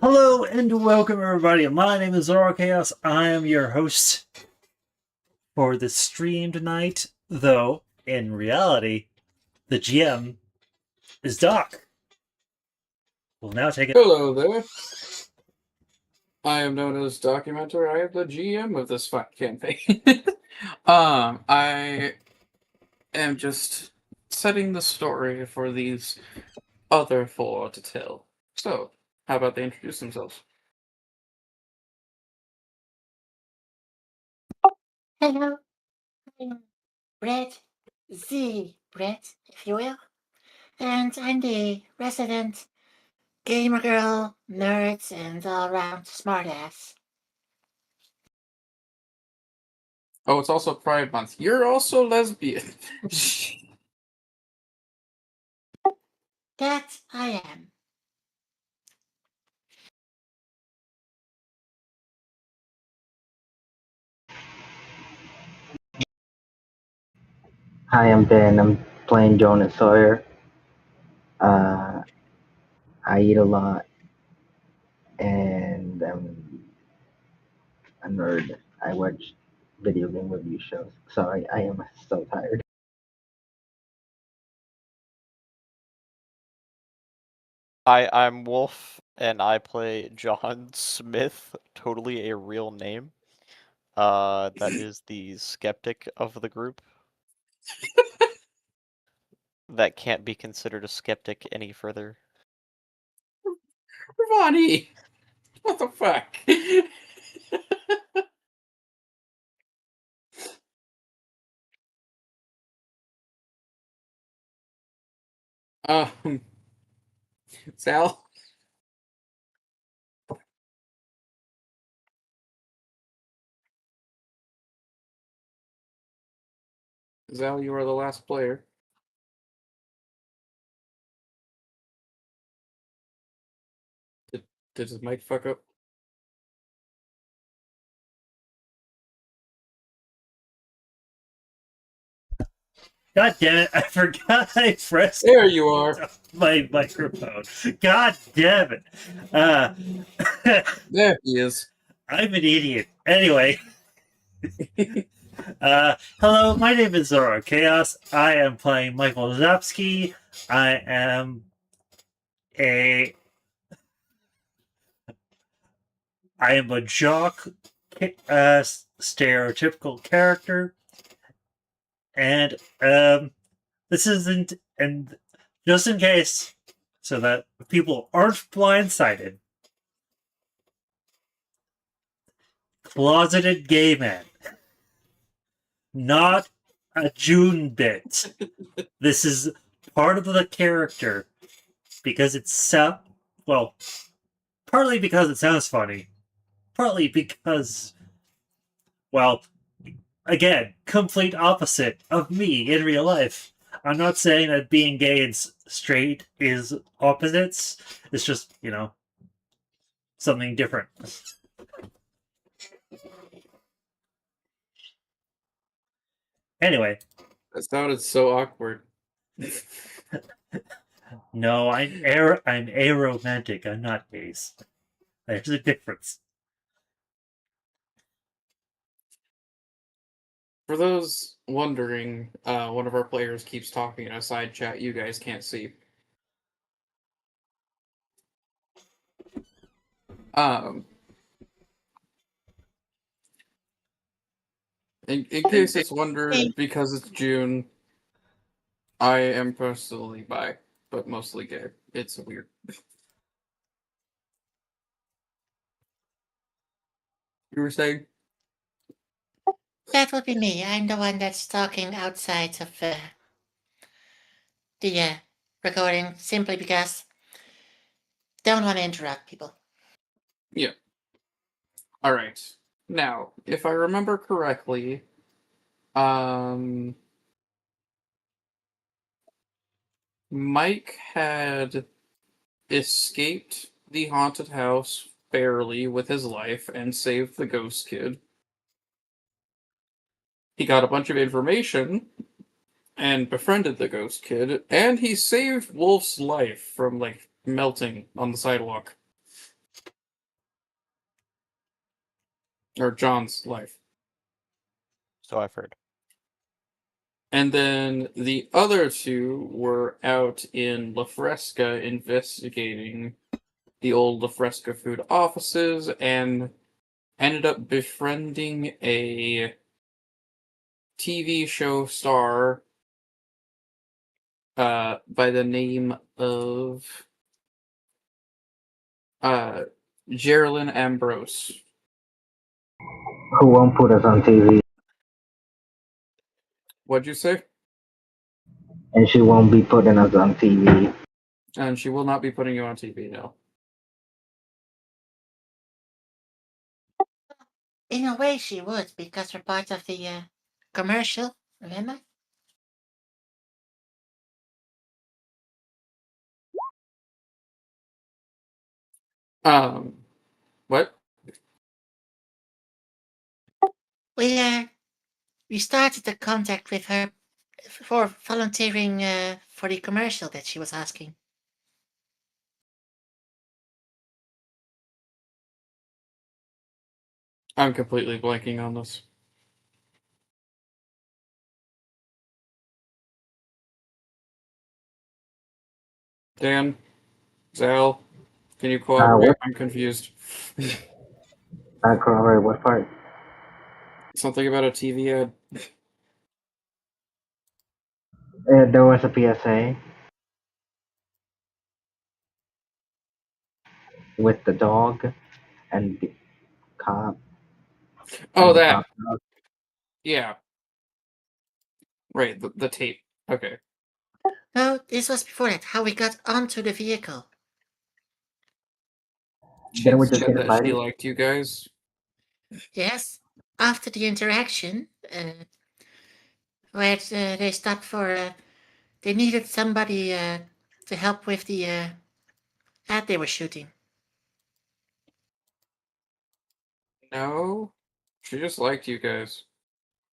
Hello and welcome, everybody. My name is Zoro Chaos. I am your host for the stream tonight, though in reality, the GM is Doc. We'll now take it. Hello there. I am known as Documenter. I am the GM of this fun campaign. I am just setting the story for these other four to tell. So, how about they introduce themselves? Hello, I'm Brett, the Brett, if you will, and I'm the resident gamer girl, nerd, and all-round smartass. Oh, it's also Pride Month. You're also lesbian. That I am. Hi, I'm Ben. I'm playing Jonas Sawyer. I eat a lot, and I'm a nerd. I watch video game review shows. Sorry, I am so tired. Hi, I'm Wolf, and I play John Smith, totally a real name. That is the skeptic of the group. That can't be considered a skeptic any further. Ronnie! What the fuck? um, Sal? Zal, you are the last player. Did his mic fuck up? God damn it! I forgot I pressed There you are. my microphone. God damn it! There he is. I'm an idiot. Anyway. Hello, my name is Zoro Chaos. I am playing Michael Zapsky. I am a jock, stereotypical character, and this isn't, and just in case, so that people aren't blindsided, closeted gay man, not a June bit. This is part of the character because it's well, partly because it sounds funny, partly because, well, again, complete opposite of me in real life. I'm not saying that being gay and straight is opposites. It's just, something different. Anyway. That sounded so awkward. No, I'm aromantic. I'm not ace. There's a difference. For those wondering, one of our players keeps talking in a side chat you guys can't see. In case it's wondered, because it's June, I am personally bi, but mostly gay. It's weird. You were saying? That would be me. I'm the one that's talking outside of the recording simply because don't want to interrupt people. Yeah. Alright. Now, if I remember correctly, Mike had escaped the haunted house barely with his life and saved the ghost kid. He got a bunch of information and befriended the ghost kid, and he saved Wolf's life from, melting on the sidewalk. or John's life. So I've heard. And then the other two were out in La Fresca investigating the old La Fresca food offices and ended up befriending a TV show star by the name of Geraldine Ambrose. Who won't put us on TV, What'd you say? and she won't be putting us on TV. And she will not be putting you on TV now. In a way, she would, because we're part of the commercial, remember? What? We started the contact with her for volunteering for the commercial that she was asking. I'm completely blanking on this. Dan? Zal? Can you cooperate? What? I'm confused. Corroborate what part? Something about a TV ad. There was a PSA with the dog and the cop. Oh, and the that. cop dog. Yeah. Right, the tape. Okay. No, this was before that, how we got onto the vehicle. She Didn't we had just said get that she invited? liked you guys. Yes, after the interaction, where they stopped for, they needed somebody to help with the ad they were shooting. No. She just liked you guys.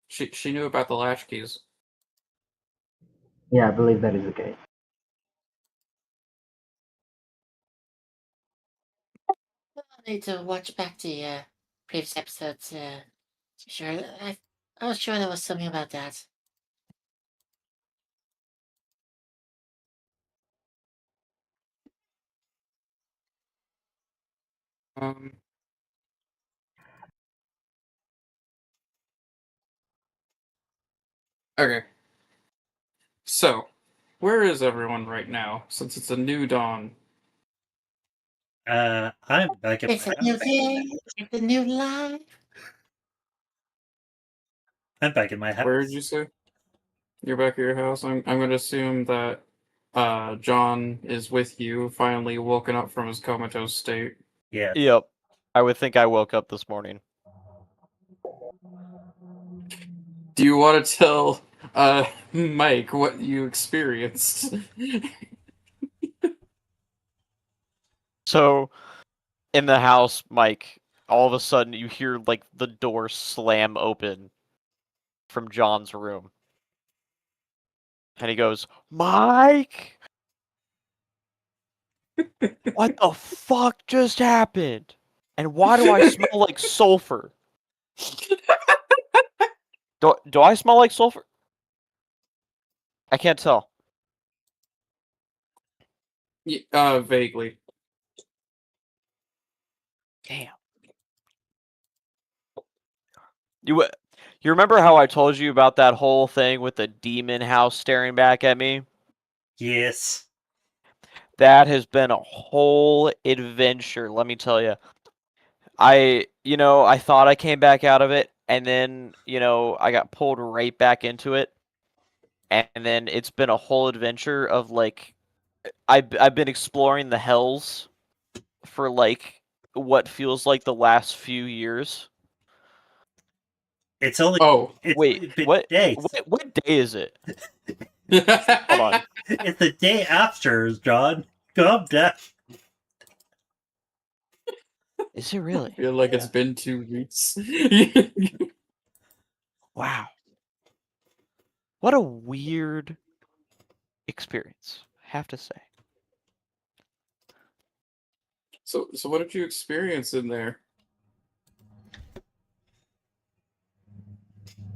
She knew about the Latchkeys. Yeah, I believe that is the case. I need to watch back the previous episodes. Sure, I was sure there was something about that. Um Okay. So, where is everyone right now, since it's a new dawn? I'm back at It's my a new house. day, it's a new life. I'm back in my house. Where did you say? You're back at your house? I'm gonna assume that John is with you, finally woken up from his comatose state. Yeah. Yep. I would think I woke up this morning. Do you want to tell Mike what you experienced? So, in the house, Mike, all of a sudden you hear like the door slam open from John's room. And he goes, "Mike! What the fuck just happened? And why do I smell like sulfur? Do I smell like sulfur? I can't tell. Vaguely. Damn. You remember how I told you about that whole thing with the demon house staring back at me? Yes. That has been a whole adventure, let me tell you. I thought I came back out of it, and then, I got pulled right back into it. And then it's been a whole adventure of, like, I've been exploring the hells for, like, what feels like the last few years. It's only Oh. it's Wait, only been what? days. What day is it? Hold on. It's the day after, John. Calm down. Is it really? I feel like it's been 2 weeks. Wow. What a weird experience, I have to say. So what did you experience in there?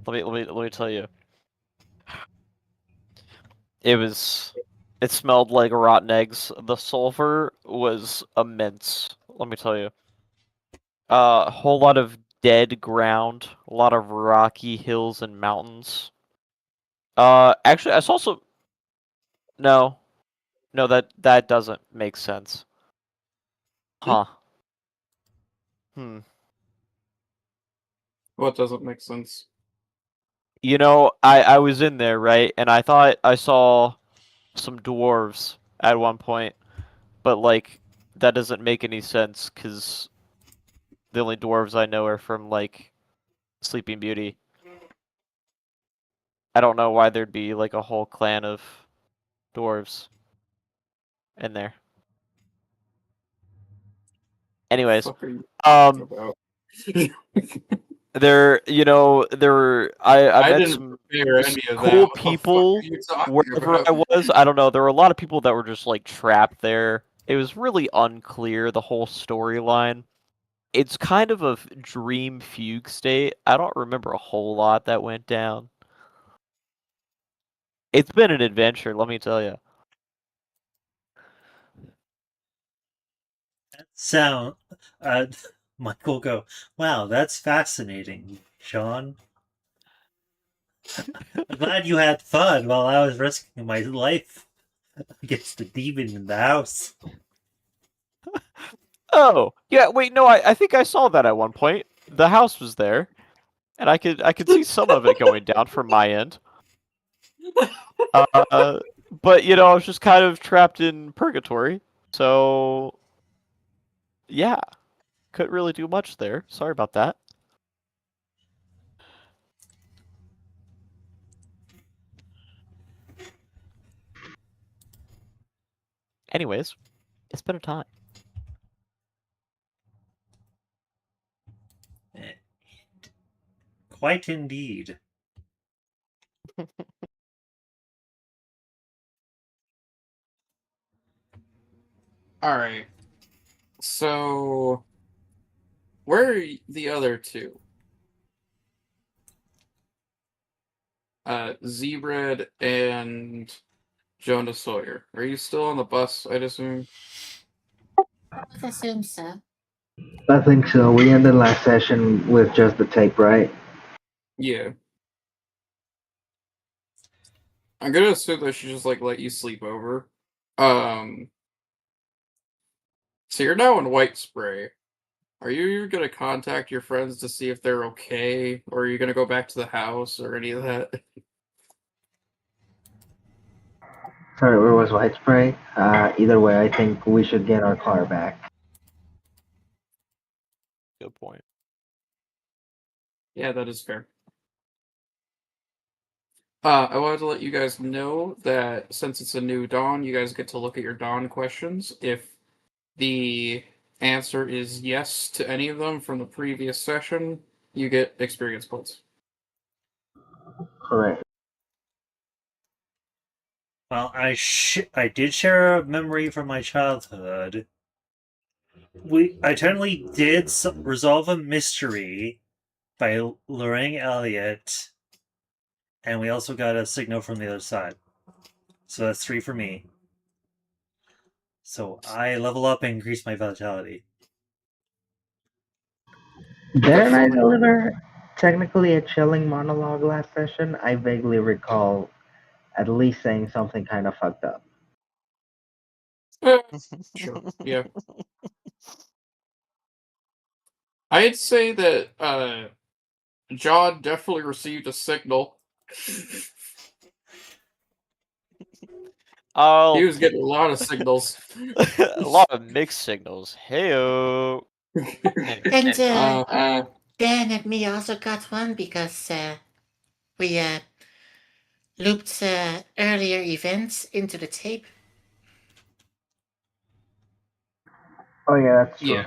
Let me tell you. It smelled like rotten eggs. The sulfur was immense. Let me tell you. A whole lot of dead ground, a lot of rocky hills and mountains. Actually, I saw some. No, no, that doesn't make sense. Huh. Hmm. What doesn't make sense? You know, I was in there, right? And I thought I saw some dwarves at one point, but like that doesn't make any sense because the only dwarves I know are from like Sleeping Beauty. I don't know why there'd be like a whole clan of dwarves in there. Anyways, Fuck are you um, about? I I met didn't some prepare any of that. cool What the fuck people are you talking wherever about? I was. I don't know. There were a lot of people that were just like trapped there. It was really unclear, the whole storyline. It's kind of a dream fugue state. I don't remember a whole lot that went down. It's been an adventure, let me tell you. Sound. Michael go. Wow, that's fascinating, Sean. I'm glad you had fun while I was risking my life against the demon in the house. Oh, yeah, wait, no, I think I saw that at one point. The house was there, and I could see some of it going down from my end. Uh, but I was just kind of trapped in purgatory, so yeah, couldn't really do much there. Sorry about that. Anyways, it's been a time. Quite indeed. All right. So, where are the other two? Z-Red and Jonah Sawyer. Are you still on the bus, I'd assume? I would assume so. I think so. We ended last session with just the tape, right? Yeah. I'm gonna assume that she just like let you sleep over. Um, so you're now in White Spray. Are you gonna contact your friends to see if they're okay, or are you gonna go back to the house or any of that? Sorry, where was White Spray? Either way, I think we should get our car back. Good point. Yeah, that is fair. I wanted to let you guys know that since it's a new dawn, you guys get to look at your dawn questions. If the answer is yes to any of them from the previous session, you get experience points. Correct. Well, I did share a memory from my childhood. I technically did resolve a mystery by luring Elliot, and we also got a signal from the other side. So that's 3 for me. So I level up and increase my vitality. Didn't I Definitely. deliver technically a chilling monologue last session? I vaguely recall at least saying something kind of fucked up. Eh, sure. Yeah. I'd say that John definitely received a signal. He I'll was getting a lot of signals. a lot of mixed signals. Heyo. And uh, Dan and me also got one because we looped earlier events into the tape. Oh yeah, that's true. yeah.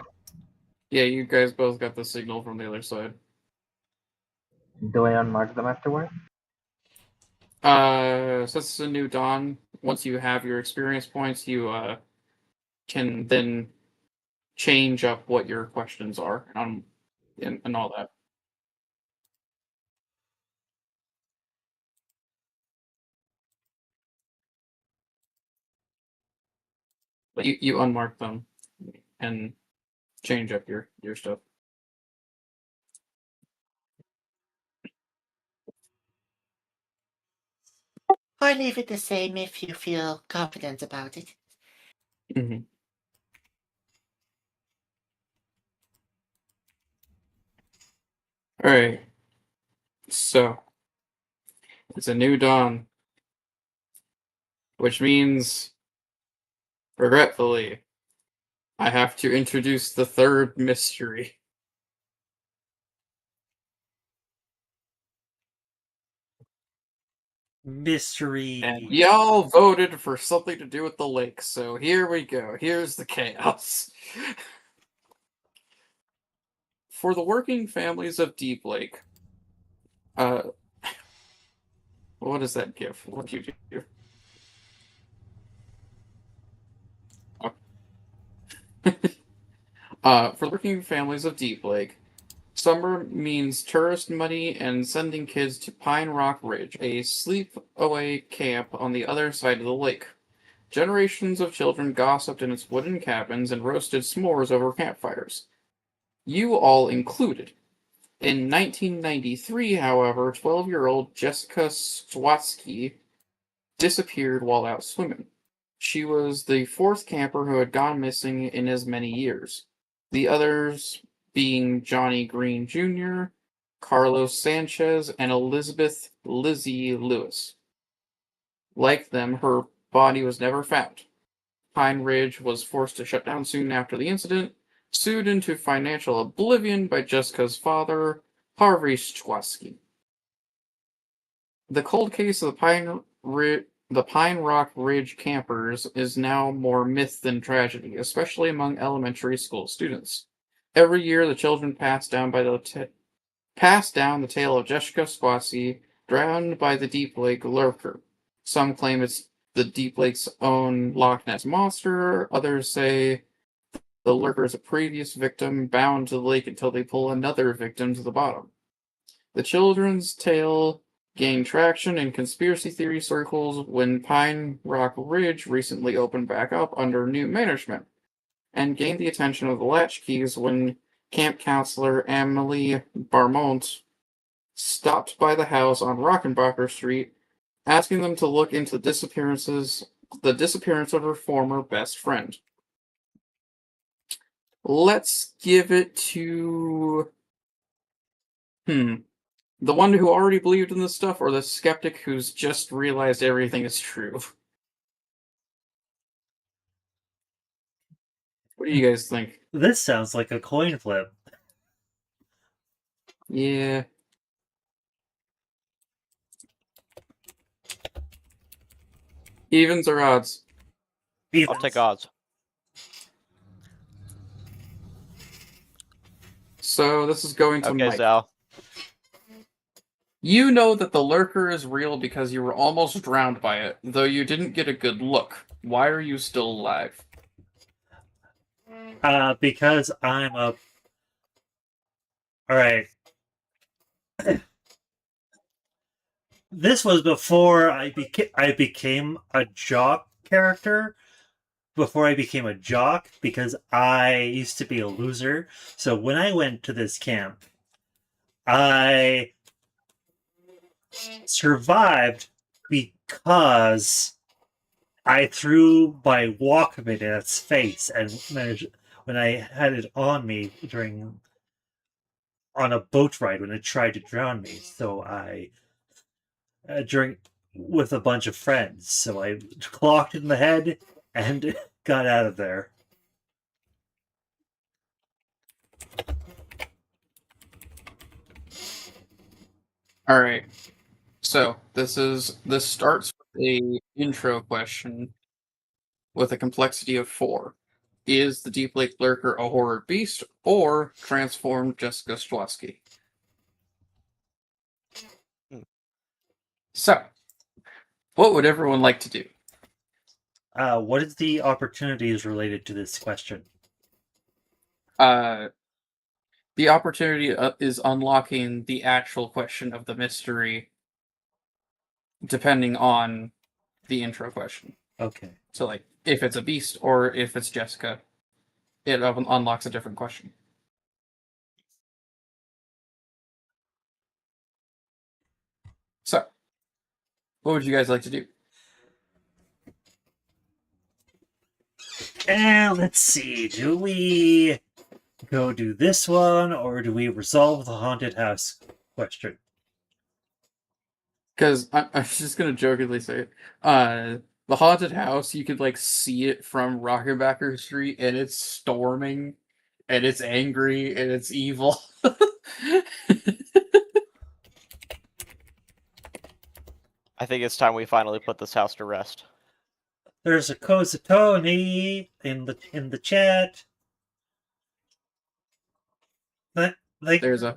Yeah, you guys both got the signal from the other side. Do I unmark them afterward? Since it's a new dawn, once you have your experience points, you can then change up what your questions are and all that. But you unmark them and change up your stuff. Or leave it the same if you feel confident about it. Mm-hmm. All right. So it's a new dawn, which means, regretfully, I have to introduce the third mystery. Mystery. And y'all voted for something to do with the lake, so here we go. Here's the chaos. For the working families of Deep Lake, what does that give? What do you do? For the working families of Deep Lake, summer means tourist money and sending kids to Pine Rock Ridge, a sleep-away camp on the other side of the lake. Generations of children gossiped in its wooden cabins and roasted s'mores over campfires. You all included. In 1993, however, 12-year-old Jessica Swatsky disappeared while out swimming. She was the fourth camper who had gone missing in as many years. The others being Johnny Green Jr., Carlos Sanchez, and Elizabeth Lizzie Lewis. Like them, her body was never found. Pine Ridge was forced to shut down soon after the incident, sued into financial oblivion by Jessica's father, Harvey Schwatsky. The cold case of the Pine Rock Ridge campers is now more myth than tragedy, especially among elementary school students. Every year, the children pass down the tale of Jessica Squatsy, drowned by the Deep Lake lurker. Some claim it's the Deep Lake's own Loch Ness monster. Others say the lurker is a previous victim bound to the lake until they pull another victim to the bottom. The children's tale gained traction in conspiracy theory circles when Pine Rock Ridge recently opened back up under new management, and gained the attention of the Latchkeys when camp counselor Emily Barmont stopped by the house on Rockenbacher Street, asking them to look into the disappearance of her former best friend. Let's give it to the one who already believed in this stuff, or the skeptic who's just realized everything is true? What do you guys think? This sounds like a coin flip. Yeah. Evens or odds? I'll take odds. So this is going to Okay, Mike. Sal. You know that the lurker is real because you were almost drowned by it, though you didn't get a good look. Why are you still alive? Because I'm a. Alright. This was before I became a jock character. Before I became a jock, because I used to be a loser. So when I went to this camp, I survived because I threw my Walkman in its face, and when I had it on me on a boat ride when it tried to drown me. So I during with a bunch of friends. So I clocked it in the head and got out of there. All right. So this starts with a intro question with a complexity of 4. Is the Deep Lake Lurker a horror beast or transformed Jessica Stwatsky? So, what would everyone like to do? What is the opportunities related to this question? The opportunity is unlocking the actual question of the mystery, depending on the intro question. Okay. So, like, if it's a beast or if it's Jessica, it unlocks a different question. So, what would you guys like to do? And let's see. Do we go do this one, or do we resolve the haunted house question? Because I'm just gonna jokingly say it. The haunted house, you could like see it from Rockenbacker Street, and it's storming, and it's angry, and it's evil. I think it's time we finally put this house to rest. There's a Kozatoni in the chat. Like There's a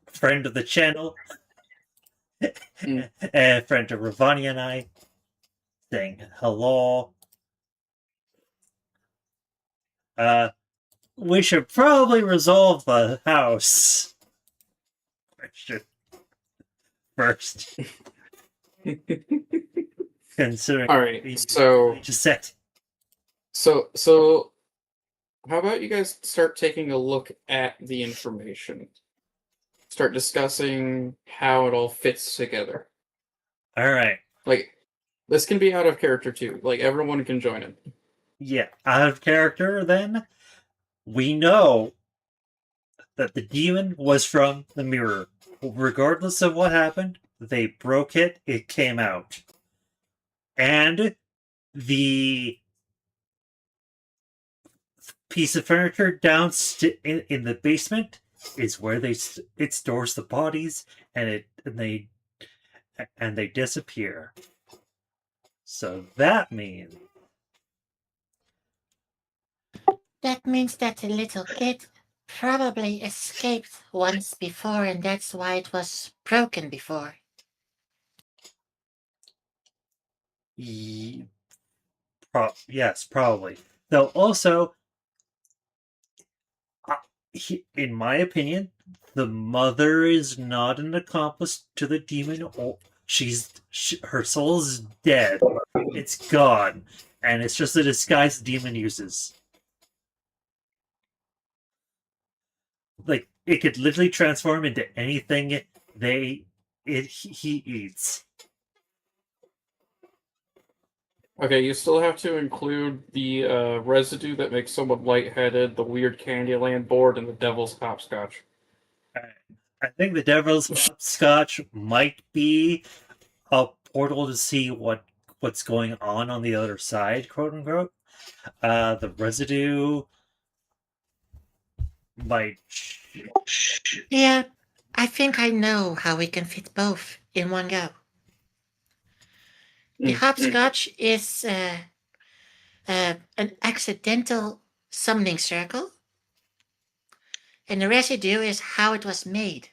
friend of the channel, Mm. friend of Ravani and I, saying hello. We should probably resolve the house question first, considering All right, we so just said. so how about you guys start taking a look at the information? Start discussing how it all fits together. All right. Like, this can be out of character too. Like, everyone can join in. Yeah, out of character then. We know that the demon was from the mirror. Regardless of what happened, they broke it, it came out. And the piece of furniture in the basement is where it stores the bodies, and they disappear. So that means That means that the little kid probably escaped once before, and that's why it was broken before. yes, probably. Though also, in my opinion, the mother is not an accomplice to the demon. Or her soul is dead. It's gone, and it's just a disguise the demon uses. Like it could literally transform into anything he eats. Okay, you still have to include the residue that makes someone lightheaded, the weird Candyland board, and the devil's hopscotch. I think the devil's hopscotch might be a portal to see what's going on the other side, quote unquote. The residue might. Yeah, I think I know how we can fit both in one go. The hopscotch is an accidental summoning circle, and the residue is how it was made.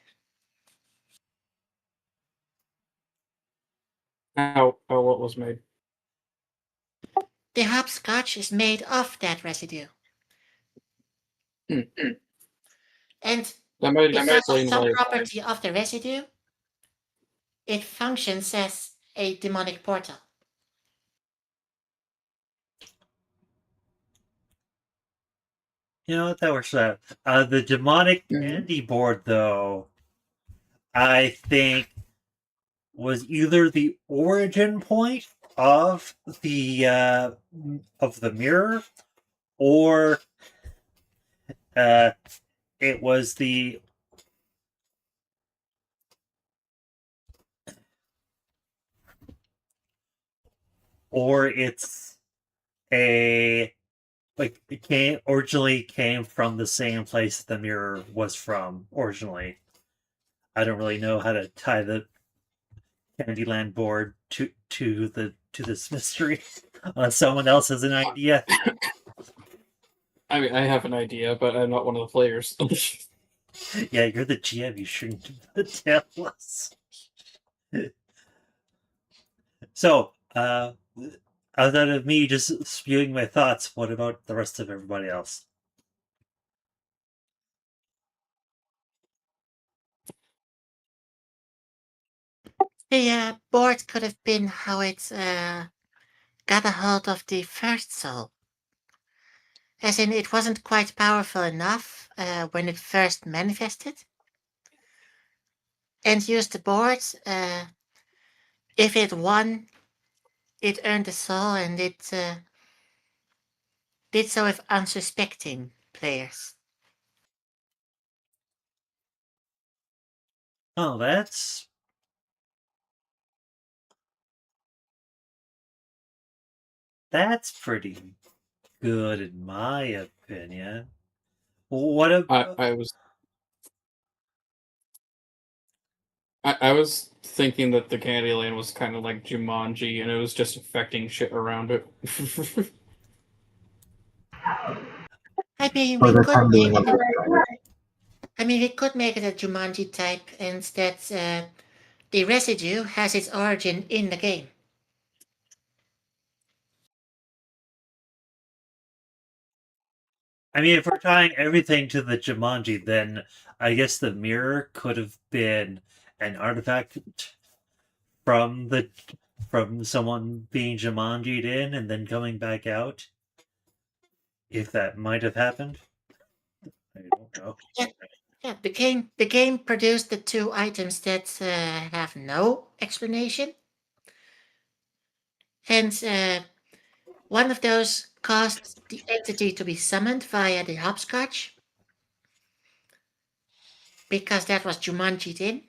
How what was made? The hopscotch is made of that residue. And That might because explain of some why. property of the residue, it functions as a demonic portal. You know what, that works out. The demonic candy board, though, I think was either the origin point of the mirror, or it was the or it's a like it originally came from the same place the mirror was from originally. I don't really know how to tie the Candyland board to this mystery unless someone else has an idea. I mean, I have an idea, but I'm not one of the players. Yeah, you're the GM. You shouldn't tell us. So, outside of me just spewing my thoughts, what about the rest of everybody else? The board could have been how it got a hold of the first soul. As in, it wasn't quite powerful enough when it first manifested. And used the board. If it won, it earned a soul, and it did so with unsuspecting players. Oh, that's pretty good in my opinion. What a I was thinking that the Candyland was kind of like Jumanji, and it was just affecting shit around it. I mean, For we the could time being, make it. We could make it a Jumanji type, and that the residue has its origin in the game. I mean, if we're tying everything to the Jumanji, then I guess the mirror could have been an artifact from someone being Jumanji'd in and then coming back out. If that might have happened, I don't know. Yeah, the game produced the two items that have no explanation. Hence, one of those caused the entity to be summoned via the hopscotch, because that was Jumanji'd in.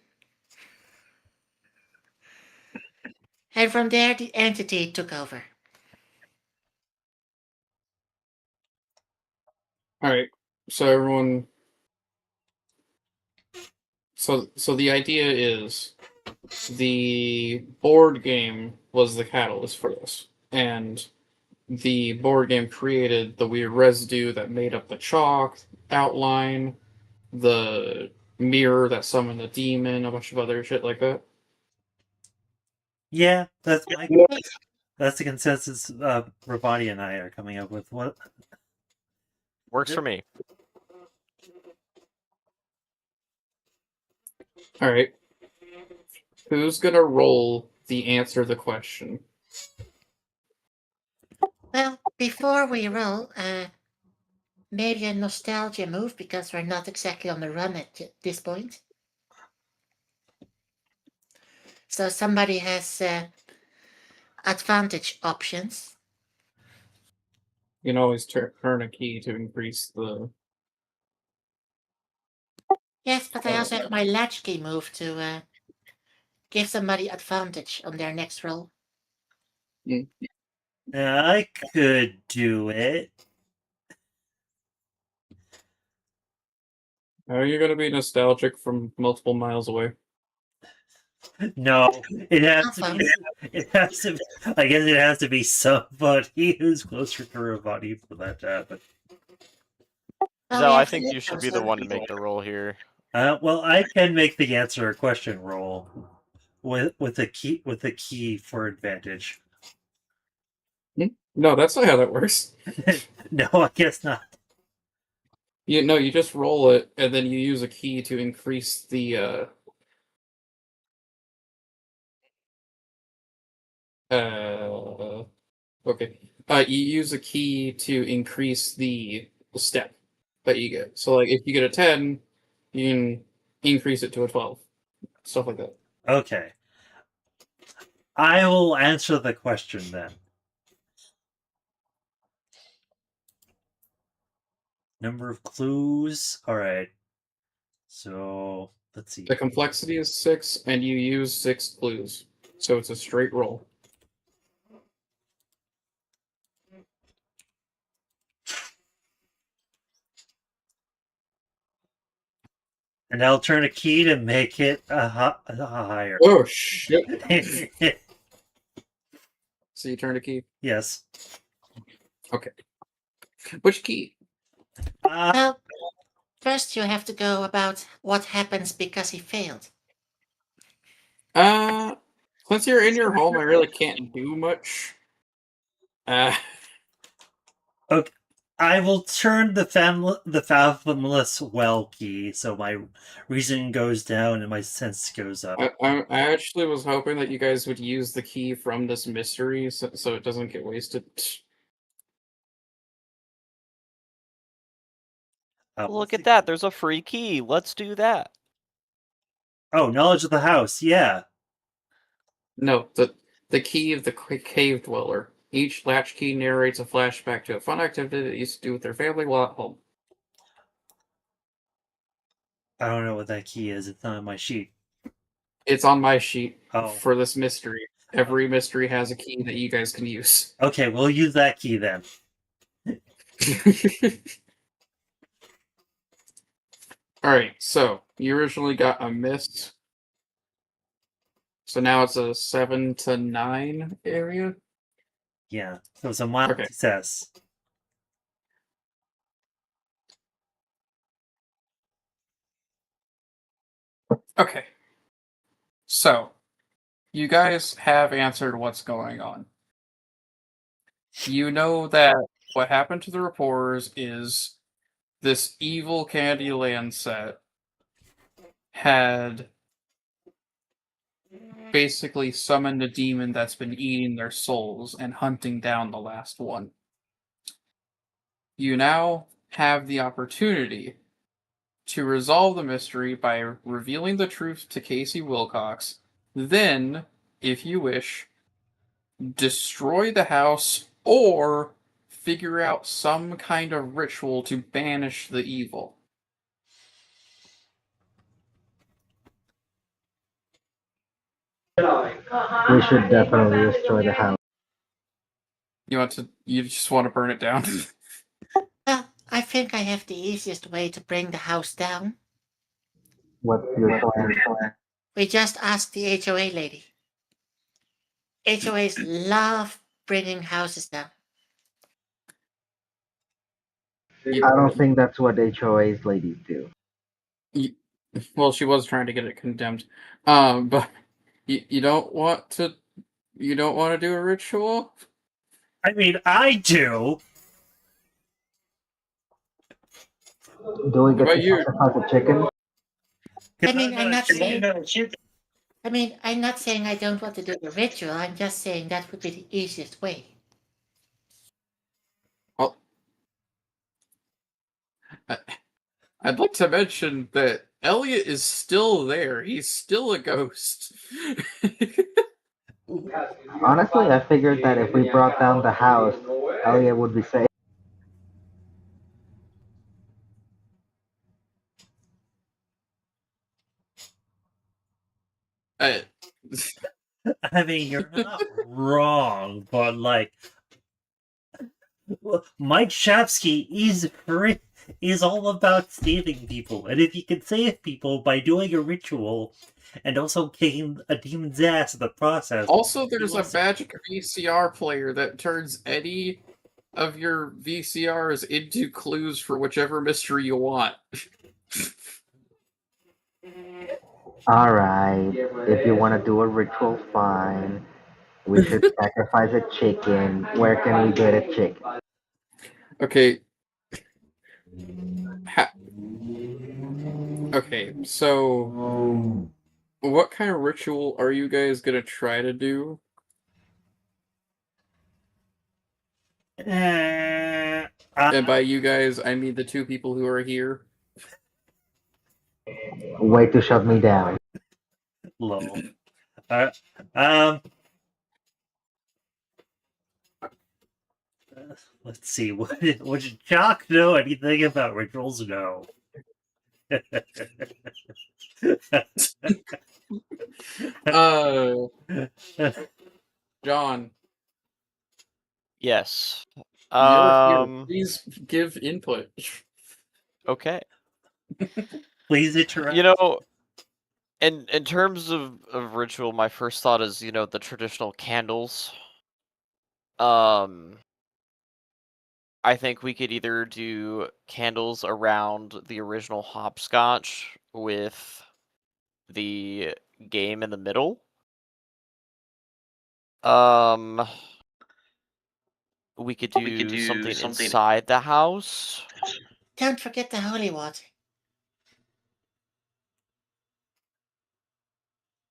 And from there, the entity took over. All right, so everyone. So the idea is the board game was the catalyst for this, and the board game created the weird residue that made up the chalk outline, the mirror that summoned the demon, a bunch of other shit like that. Yeah, that's the consensus Ravani and I are coming up with. What Works for me. All right, who's gonna roll the answer to the question? Well, before we roll, maybe a nostalgia move, because we're not exactly on the run at this point. So somebody has advantage options. You can always turn a key to increase the. Yes, but I also have my latchkey move to give somebody advantage on their next roll. I could do it. How are you gonna be nostalgic from multiple miles away? No, it has to Awesome. be. It has to. I guess it has to be somebody who's closer to Ravani for that to happen. Well, Zell, we I have think three you should of be the them. one to make the roll here. Well, I can make the answer a question roll with a key for advantage. No, that's not how that works. No, I guess not. You just roll it, and then you use a key to increase the. Okay. You use a key to increase the step that you get. So, like, if you get a 10, you can increase it to a 12. Stuff like that. Okay. I will answer the question then. Number of clues. All right. So let's see. The complexity is 6, and you use 6 clues. So it's a straight roll. And I'll turn a key to make it a higher. Oh, shit. So you turn a key? Yes. Okay. Which key? Well, first you have to go about what happens because he failed. Since you're in your home, I really can't do much. Okay. I will turn the fathomless well key, so my reason goes down and my sense goes up. I actually was hoping that you guys would use the key from this mystery so it doesn't get wasted. Look at that. There's a free key. Let's do that. Oh, knowledge of the house. Yeah. No, the key of the cave dweller. Each latchkey narrates a flashback to a fun activity they used to do with their family while at home. I don't know what that key is. It's not on my sheet. It's on my sheet Oh. for this mystery. Every mystery has a key that you guys can use. Okay, we'll use that key then. Alright, so you originally got a miss. So now it's a 7 to 9 area. Yeah. So it's a mild Okay. success. Okay. So, you guys have answered what's going on. You know that what happened to the reporters is this evil Candyland set had basically summoned a demon that's been eating their souls and hunting down the last one. You now have the opportunity to resolve the mystery by revealing the truth to Casey Wilcox. Then, if you wish, destroy the house or figure out some kind of ritual to banish the evil. We should definitely destroy the house. You just want to burn it down? Well, I think I have the easiest way to bring the house down. What's your plan? We just asked the HOA lady. HOAs love bringing houses down. I don't think that's what HOA's ladies do. Well, she was trying to get it condemned. But you don't want to do a ritual? I mean, I do. Do we get What about to you? sacrifice a chicken? I mean, I'm not saying I don't want to do the ritual. I'm just saying that would be the easiest way. Well, I'd like to mention that Elliot is still there. He's still a ghost. Honestly, I figured that if we brought down the house, Elliot would be safe. Uh, I mean, you're not wrong, but like, Mike Shapsky is all about saving people, and if you can save people by doing a ritual and also kicking a demon's ass in the process. Also, there's a magic VCR player that turns any of your VCRs into clues for whichever mystery you want. Alright, if you want to do a ritual, fine. We should sacrifice a chicken. Where can we get a chicken? Okay. Okay, so what kind of ritual are you guys gonna try to do? And by you guys, I mean the two people who are here. Way to shut me down. Low. Let's see. What did Jock know anything about rituals? No. John, Yes. you're here. Please give input. Okay. Please interrupt. You know, in terms of ritual, my first thought is, the traditional candles. I think we could either do candles around the original hopscotch with the game in the middle. we could do something inside the house. Don't forget the holy water.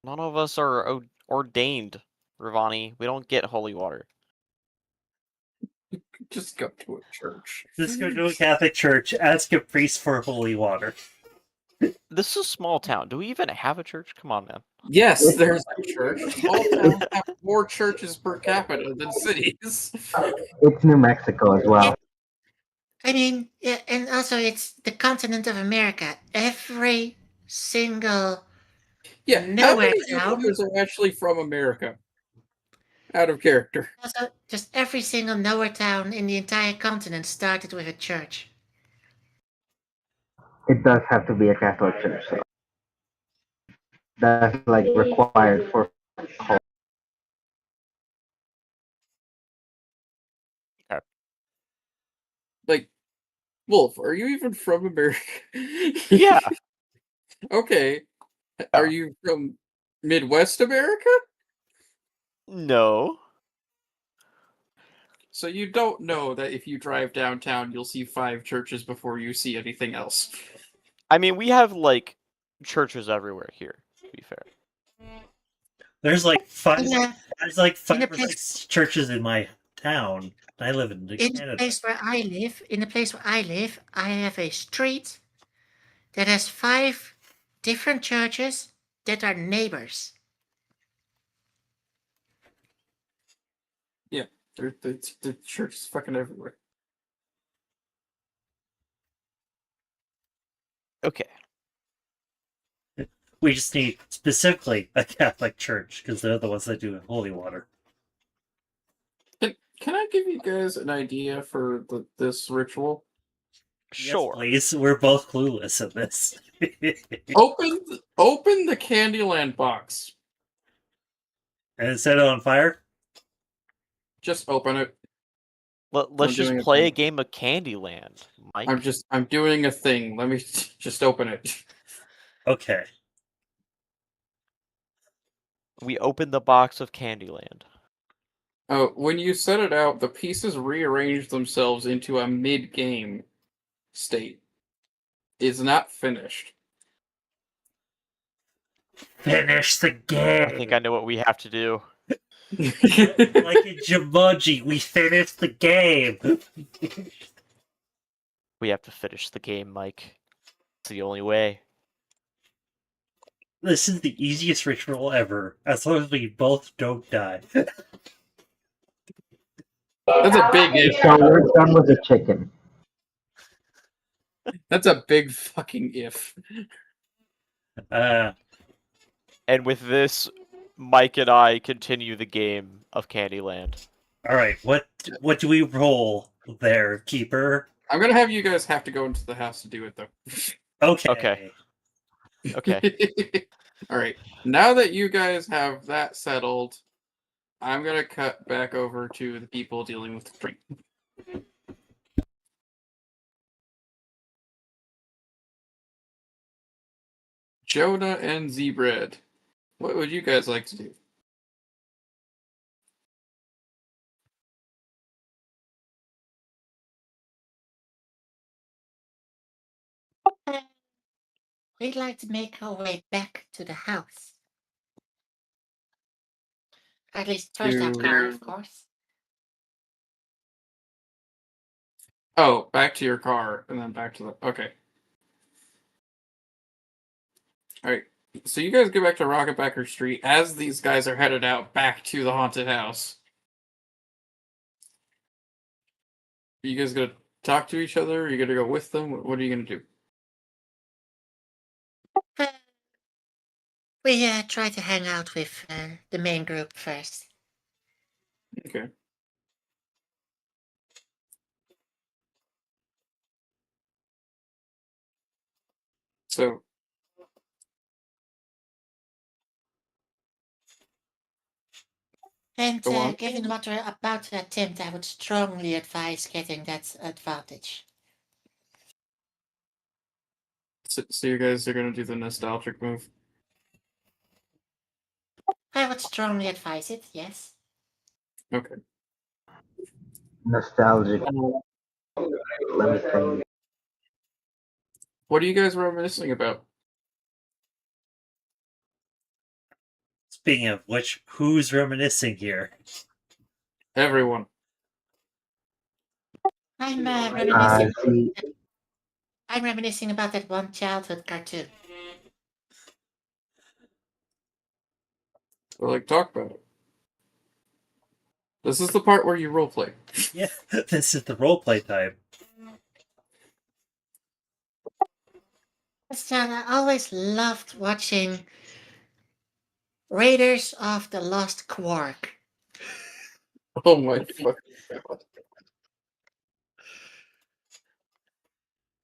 None of us are ordained, Ravani. We don't get holy water. Just go to a church. Just go to a Catholic church, ask a priest for holy water. This is a small town. Do we even have a church? Come on, man. Yes, there's a church. Small towns have more churches per capita than cities. It's New Mexico as well. I mean, yeah, and also it's the continent of America. Every single Yeah, how nowhere many town. YouTubers are actually from America? Out of character. Also, just every single nowhere town in the entire continent started with a church. It does have to be a Catholic church, so that's like required for. Like, Wolf, are you even from America? Yeah. Okay. Are you from Midwest America? No. So you don't know that if you drive downtown, you'll see 5 churches before you see anything else. I mean, we have like churches everywhere here. To be fair. There's like five. Yeah. There's like In a 5 or place- 6 churches in my town. I live in In the Canada. place where I live, I have a street that has 5 different churches that are neighbors. Yeah, the church is fucking everywhere. Okay. We just need specifically a Catholic church because they're the ones that do holy water. Can I give you guys an idea for this ritual? Sure. Yes, please. We're both clueless at this. Open the Candyland box. And set it on fire? Just open it. Let's I'm just doing a play a thing. game of Candyland, Mike. I'm doing a thing. Let me just open it. Okay. We open the box of Candyland. Oh, when you set it out, the pieces rearrange themselves into a mid-game state. It's not finished. Finish the game! I think I know what we have to do. Like in Jumanji, we finished the game! We have to finish the game, Mike. It's the only way. This is the easiest ritual ever, as long as we both don't die. That's a big if. So we're done with the chicken. That's a big fucking if. And with this, Mike and I continue the game of Candyland. Alright, what do we roll there, Keeper? I'm gonna have you guys have to go into the house to do it, though. Okay. Okay. Alright, now that you guys have that settled, I'm gonna cut back over to the people dealing with the stream. Jonah and Z-Bread, what would you guys like to do? We'd like to make our way back to the house. At least first our car, of course. Oh, back to your car, and then back to the... Okay. Alright, so you guys go back to Rocketbacker Street as these guys are headed out back to the haunted house. Are you guys gonna talk to each other? Are you gonna go with them? What are you gonna do? We try to hang out with the main group first. Okay. So, And Go on. given what we're about to attempt, I would strongly advise getting that advantage. so you guys are gonna do the nostalgic move? I would strongly advise it, yes. Okay. Nostalgic. Let me think. What are you guys reminiscing about? Speaking of which, who's reminiscing here? Everyone. I'm Uh, reminiscing. see, I'm reminiscing about that one childhood cartoon. Or like talk about it. This is the part where you roleplay. Yeah, this is the roleplay time. As a child, I always loved watching Raiders of the Lost Quark. Oh my fucking god.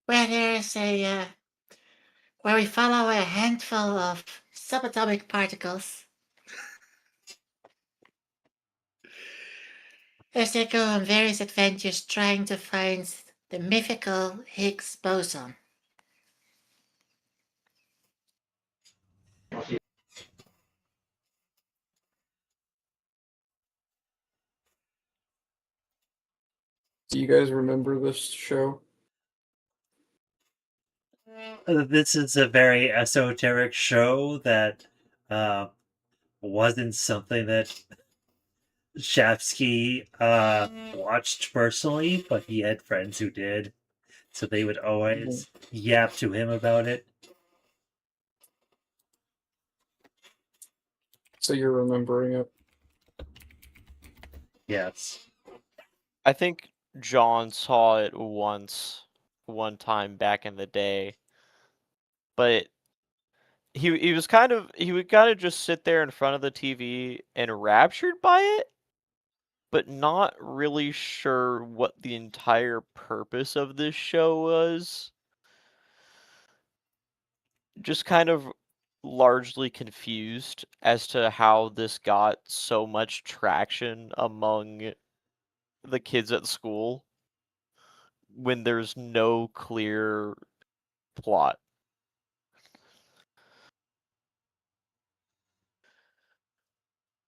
Where there's where we follow a handful of subatomic particles as they go on various adventures trying to find the mythical Higgs boson. Do you guys remember this show? This is a very esoteric show that wasn't something that Shafsky watched personally, but he had friends who did, so they would always yap to him about it. So you're remembering it? Yes. I think John saw it one time back in the day, but he would kind of just sit there in front of the TV enraptured by it, but not really sure what the entire purpose of this show was. Just kind of largely confused as to how this got so much traction among the kids at school when there's no clear plot.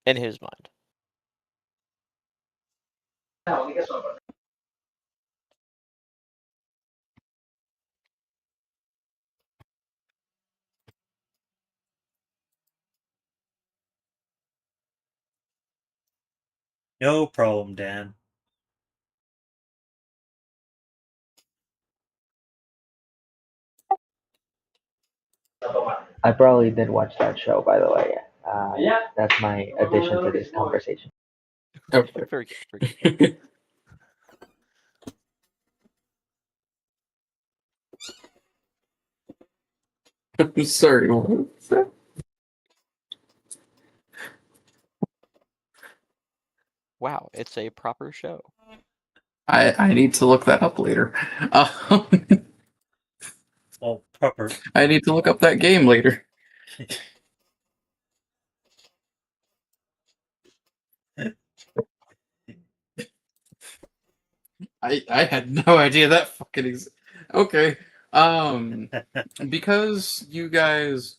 In his mind. No problem, Dan. I probably did watch that show, by the way. That's my addition to this conversation. Okay. Very good. I'm sorry. What was that? Wow, it's a proper show. I need to look that up later. Well, proper. I need to look up that game later. I had no idea that fucking exists. Okay. Because you guys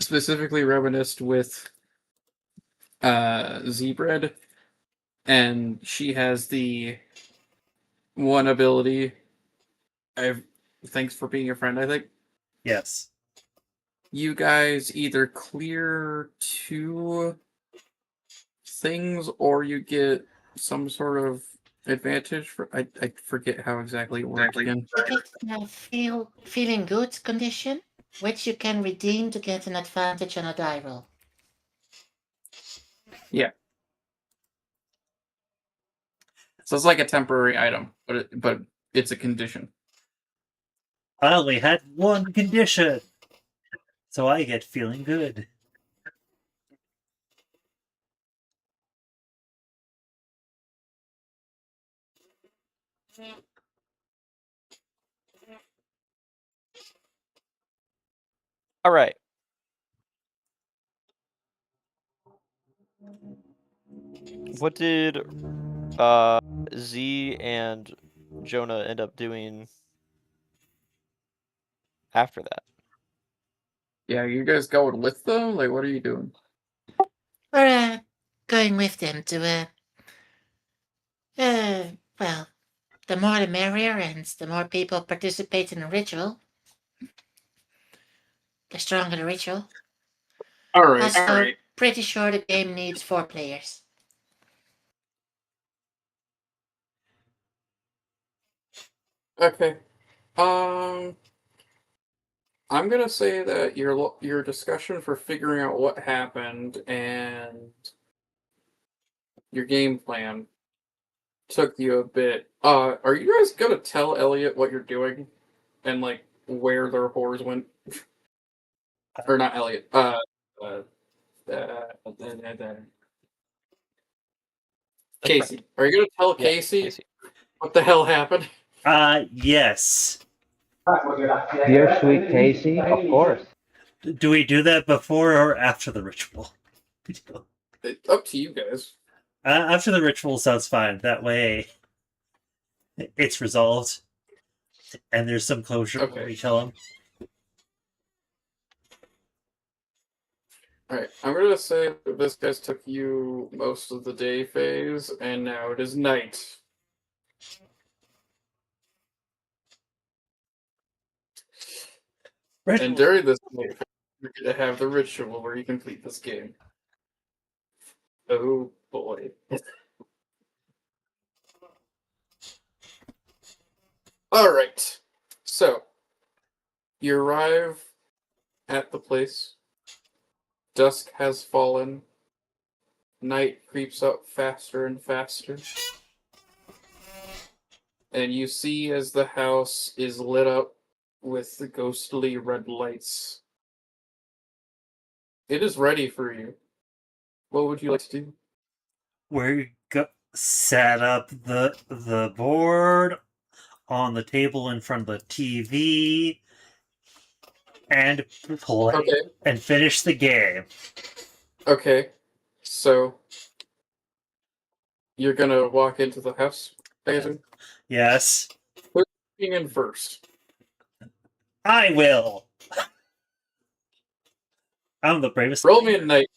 specifically reminisced with Zebred, and she has the one ability. Thanks for being a friend, I think. Yes. You guys either clear 2 things or you get some sort of advantage for I forget how exactly it works again. You get a feeling good condition, which you can redeem to get an advantage on a die roll. So it's like a temporary item, but it's a condition. I only had one condition, so I get feeling good. All right. What did Z and Jonah end up doing after that? Yeah, you guys going with them? Like, what are you doing? We're going with them to Well, the more the merrier, and the more people participate in a ritual, the stronger the ritual. All right. Also, pretty sure the game needs 4 players. Okay. I'm gonna say that your discussion for figuring out what happened and your game plan took you a bit. Are you guys gonna tell Elliot what you're doing and like where their whores went? Or not Elliot? Uh, Casey. Are you gonna tell Yeah, Casey what the hell happened? Yes. Dear sweet Casey, of course. Do we do that before or after the ritual? It's up to you guys. After the ritual sounds fine. That way, it's resolved, and there's some closure when Okay. we tell him. Alright, I'm gonna say that this guy's took you most of the day phase, and now it is night. And during this night, you're gonna have the ritual where you complete this game. Oh boy. Alright, so you arrive at the place. Dusk has fallen. Night creeps up faster and faster. And you see as the house is lit up with the ghostly red lights. It is ready for you. What would you like to do? Set up the board on the table in front of the TV and play Okay. and finish the game. Okay. So you're gonna walk into the house, Basil? Yes, Who's walking in first? I will. I'm the bravest. Roll me a night.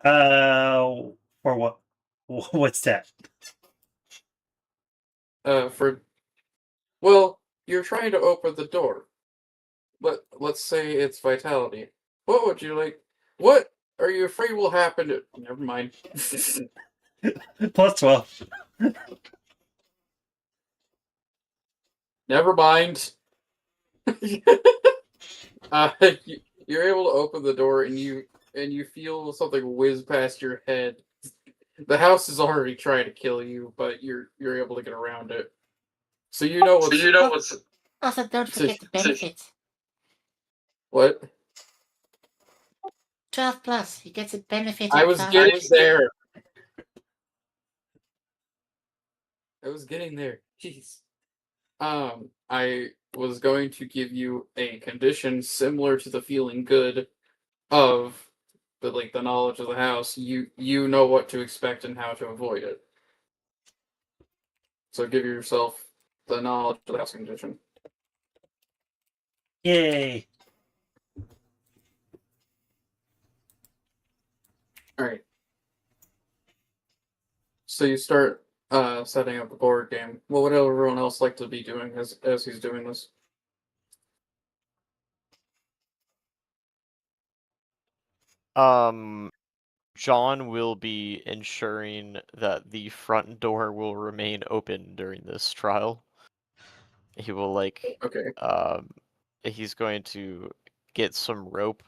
For what? What's that? For well, you're trying to open the door. Let's say it's vitality. What would you like? What are you afraid will happen? Never mind. Plus 12. Never mind. You're able to open the door and you feel something whiz past your head. The house is already trying to kill you, but you're able to get around it. So you know what's Also, don't forget the benefits. what? 12 plus, he gets a benefit. I was getting there. I was getting there. Jeez. I was going to give you a condition similar to the feeling good of the knowledge of the house. You know what to expect and how to avoid it. So give yourself the knowledge of the house condition. Yay. Alright. So you start setting up the board game. What would everyone else like to be doing as he's doing this? John will be ensuring that the front door will remain open during this trial. He will Okay. he's going to get some rope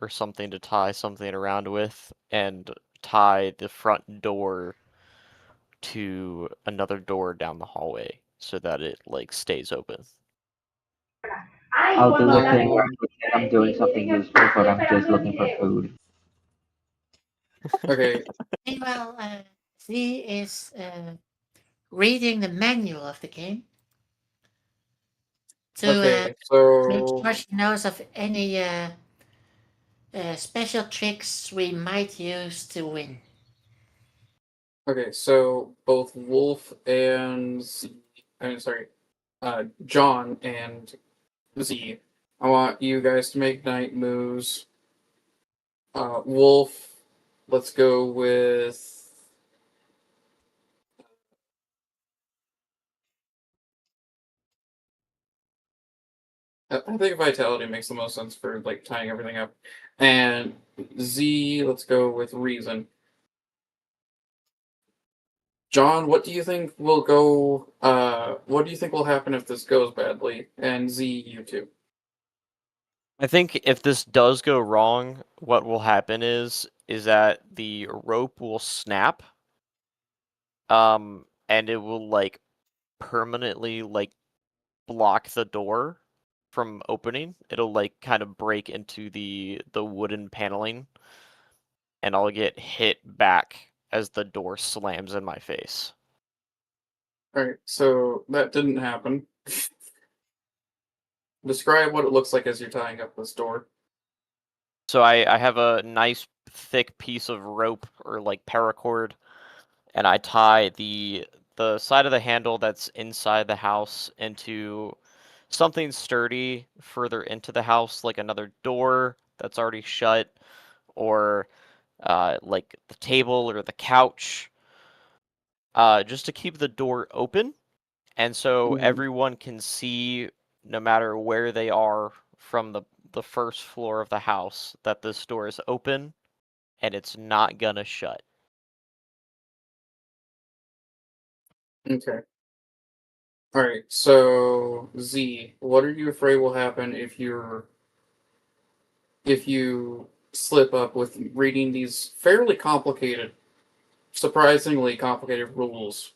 or something to tie something around with and tie the front door to another door down the hallway so that it stays open. I'll do the thing where I'm doing something useful, but I'm just looking for food. Okay. Meanwhile, Z is reading the manual of the game to Okay. make So sure she knows of any special tricks we might use to win. okay. So both Wolf and John and Z I want you guys to make night moves. Wolf, let's go with. I think vitality makes the most sense for like tying everything up. And Z, let's go with reason. John, what do you think will go? What do you think will happen if this goes badly? And Z, you too. I think if this does go wrong, what will happen is that the rope will snap, and it will like permanently like block the door from opening. It'll like kind of break into the wooden paneling, and I'll get hit back as the door slams in my face. All right, so that didn't happen. Describe what it looks like as you're tying up this door. So I have a nice thick piece of rope or like paracord, and I tie the side of the handle that's inside the house into something sturdy further into the house, like another door that's already shut, or like the table or the couch, just to keep the door open, and so Mhm. everyone can see, no matter where they are from the first floor of the house, that this door is open and it's not gonna shut. Okay. All right. So Z, what are you afraid will happen if you slip up with reading these fairly complicated, surprisingly complicated rules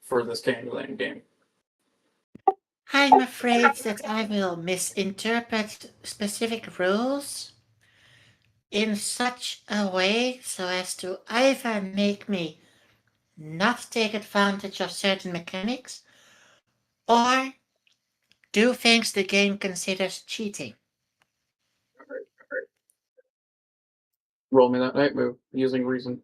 for this Candyland game? I'm afraid that I will misinterpret specific rules in such a way so as to either make me not take advantage of certain mechanics or do things the game considers cheating. All right. All right. Roll me that night move using reason.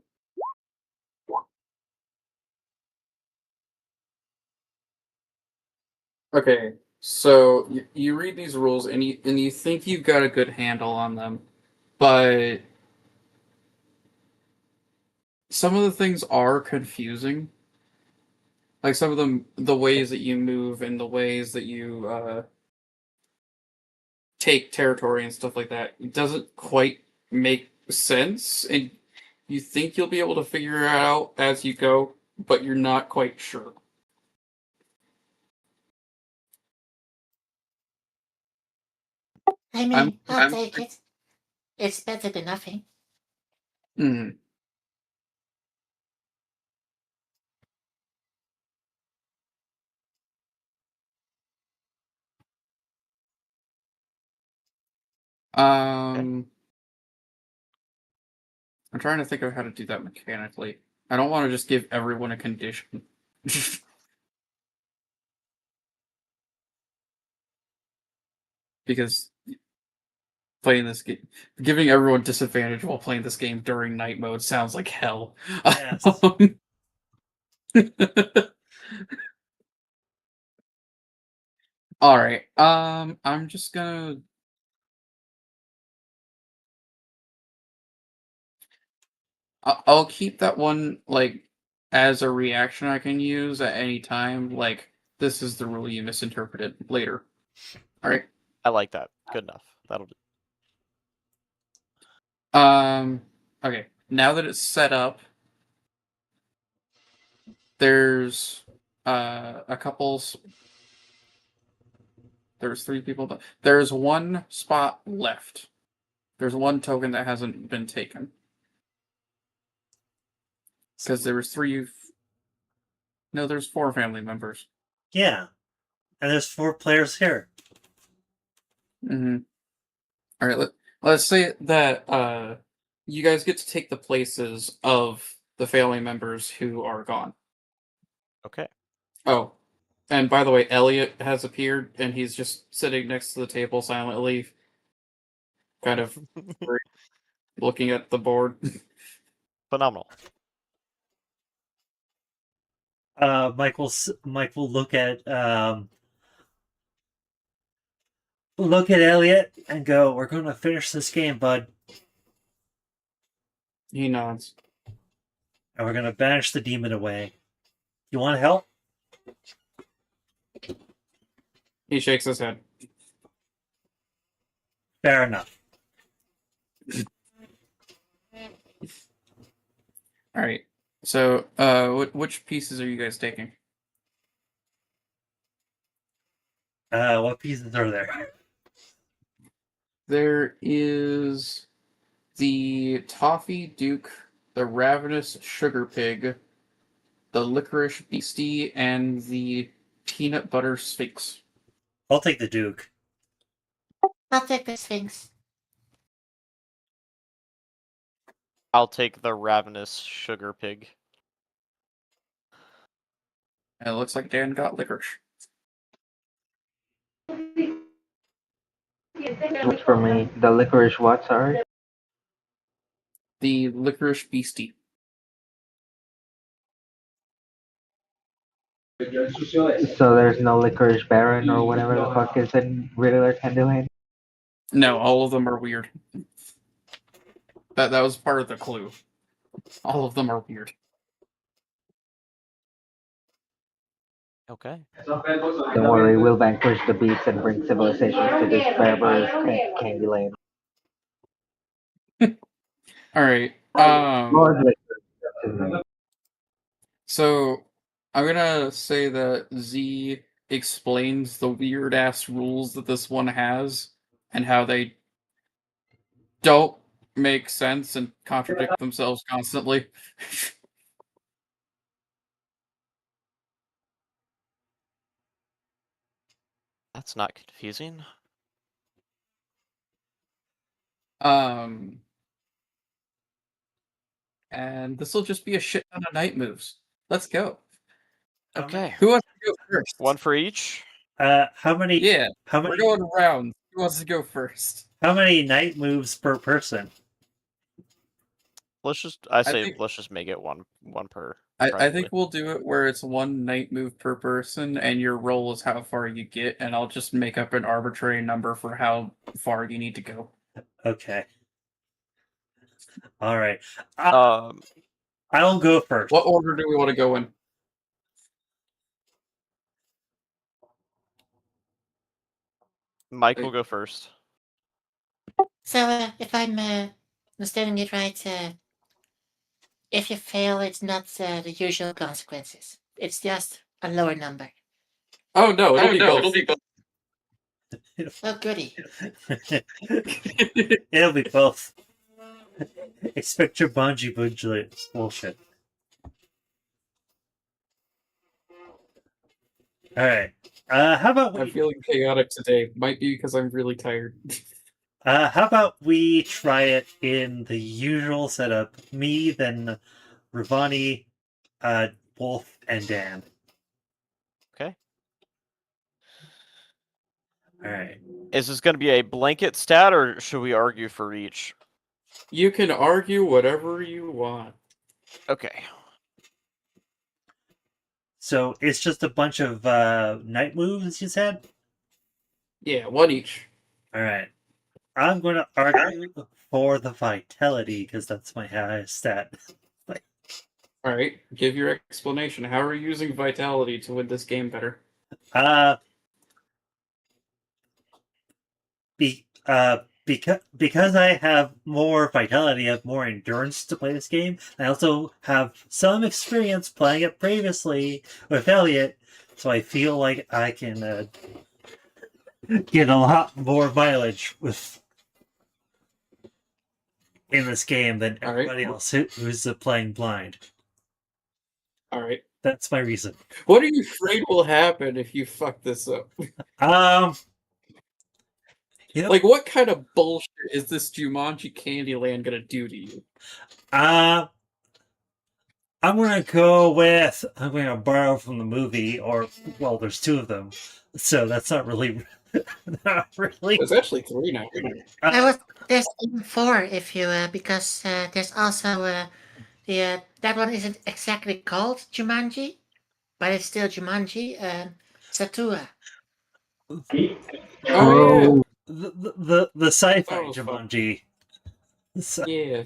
Okay. So you read these rules and you think you've got a good handle on them, but some of the things are confusing. Like some of them, the ways that you move and the ways that you take territory and stuff like that, it doesn't quite make sense. And you think you'll be able to figure it out as you go, but you're not quite sure. I I'm, mean, I'll I'm, take it. It's better than nothing. mm, um, I'm trying to think of how to do that mechanically. I don't want to just give everyone a condition. Because playing this game, giving everyone disadvantage while playing this game during night mode sounds like hell. Yes. All right. I'm just gonna. I'll keep that one like as a reaction I can use at any time. Like this is the rule you misinterpreted later. All right. I like that. Good enough. That'll do. Okay. Now that it's set up, there's a couple's. There's three people, but there's one spot left. There's one token that hasn't been taken because there was three. No, there's four family members. Yeah. And there's 4 players here. Mm-hmm. All right. Let's say that you guys get to take the places of the family members who are gone. Okay. Oh, and by the way, Elliot has appeared, and he's just sitting next to the table silently, kind of looking at the board. Phenomenal. Mike will look at look at Elliot and go, "We're going to finish this game, bud, He nods. and we're going to banish the demon away. You want help?" He shakes his head. Fair enough. All right. So, which pieces are you guys taking? What pieces are there? There is the Toffee Duke, the Ravenous Sugar Pig, the Licorice Beastie, and the Peanut Butter Sphinx. I'll take the Duke. I'll take the Sphinx. I'll take the ravenous sugar pig. And it looks like Dan got licorice. Which for me, the licorice what, sorry? The Licorice Beastie. So there's no licorice baron or whatever the fuck is in regular Candyland? No, all of them are weird. That was part of the clue. All of them are weird. Okay. Don't worry, we'll vanquish the beats and bring civilizations to this barbarous Candyland. All right. Lord licorice. So I'm gonna say that Z explains the weird ass rules that this one has and how they don't make sense and contradict themselves constantly. That's not confusing. And this will just be a shit ton of night moves. Let's go. Okay. Who wants to go first? One for each. How many? Yeah, How we're many? going around. Who wants to go first? How many night moves per person? Let's just let's think- just make it one per. I probably. think we'll do it where it's one night move per person, and your roll is how far you get, and I'll just make up an arbitrary number for how far you need to go. Okay. All right. I'll go first. What order do we want to go in? Mike will go first. So, if I'm understanding it right, if you fail, it's not the usual consequences. It's just a lower number. Oh no, it'll be both. Oh, goody. It'll be both. Expect your bungee bullshit. All right. How about I'm we? feeling chaotic today. Might be because I'm really tired. How about we try it in the usual setup? Me, then Ravani, Wolf, and Dan. Okay. All right. Is this going to be a blanket stat, or should we argue for each? You can argue whatever you want. Okay. So it's just a bunch of night moves, you said? Yeah, one each. All right. I'm going to argue for the vitality because that's my highest stat. All right, give your explanation. How are you using vitality to win this game better? Because I have more vitality, I have more endurance to play this game. I also have some experience playing it previously with Elliot, so I feel like I can get a lot more mileage in this game than All right. everybody else who's playing blind. All right. That's my reason. What are you afraid will happen if you fuck this up? Yep. Like, what kind of bullshit is this Jumanji Candyland gonna do to you? I'm gonna borrow from the movie, or well, there's two of them, so that's not really, not really. There's actually three now. There's even four if you because there's also that one isn't exactly called Jumanji, but it's still Jumanji. Satua. Oh the sci-fi That was fun. Jumanji. So, Yeah,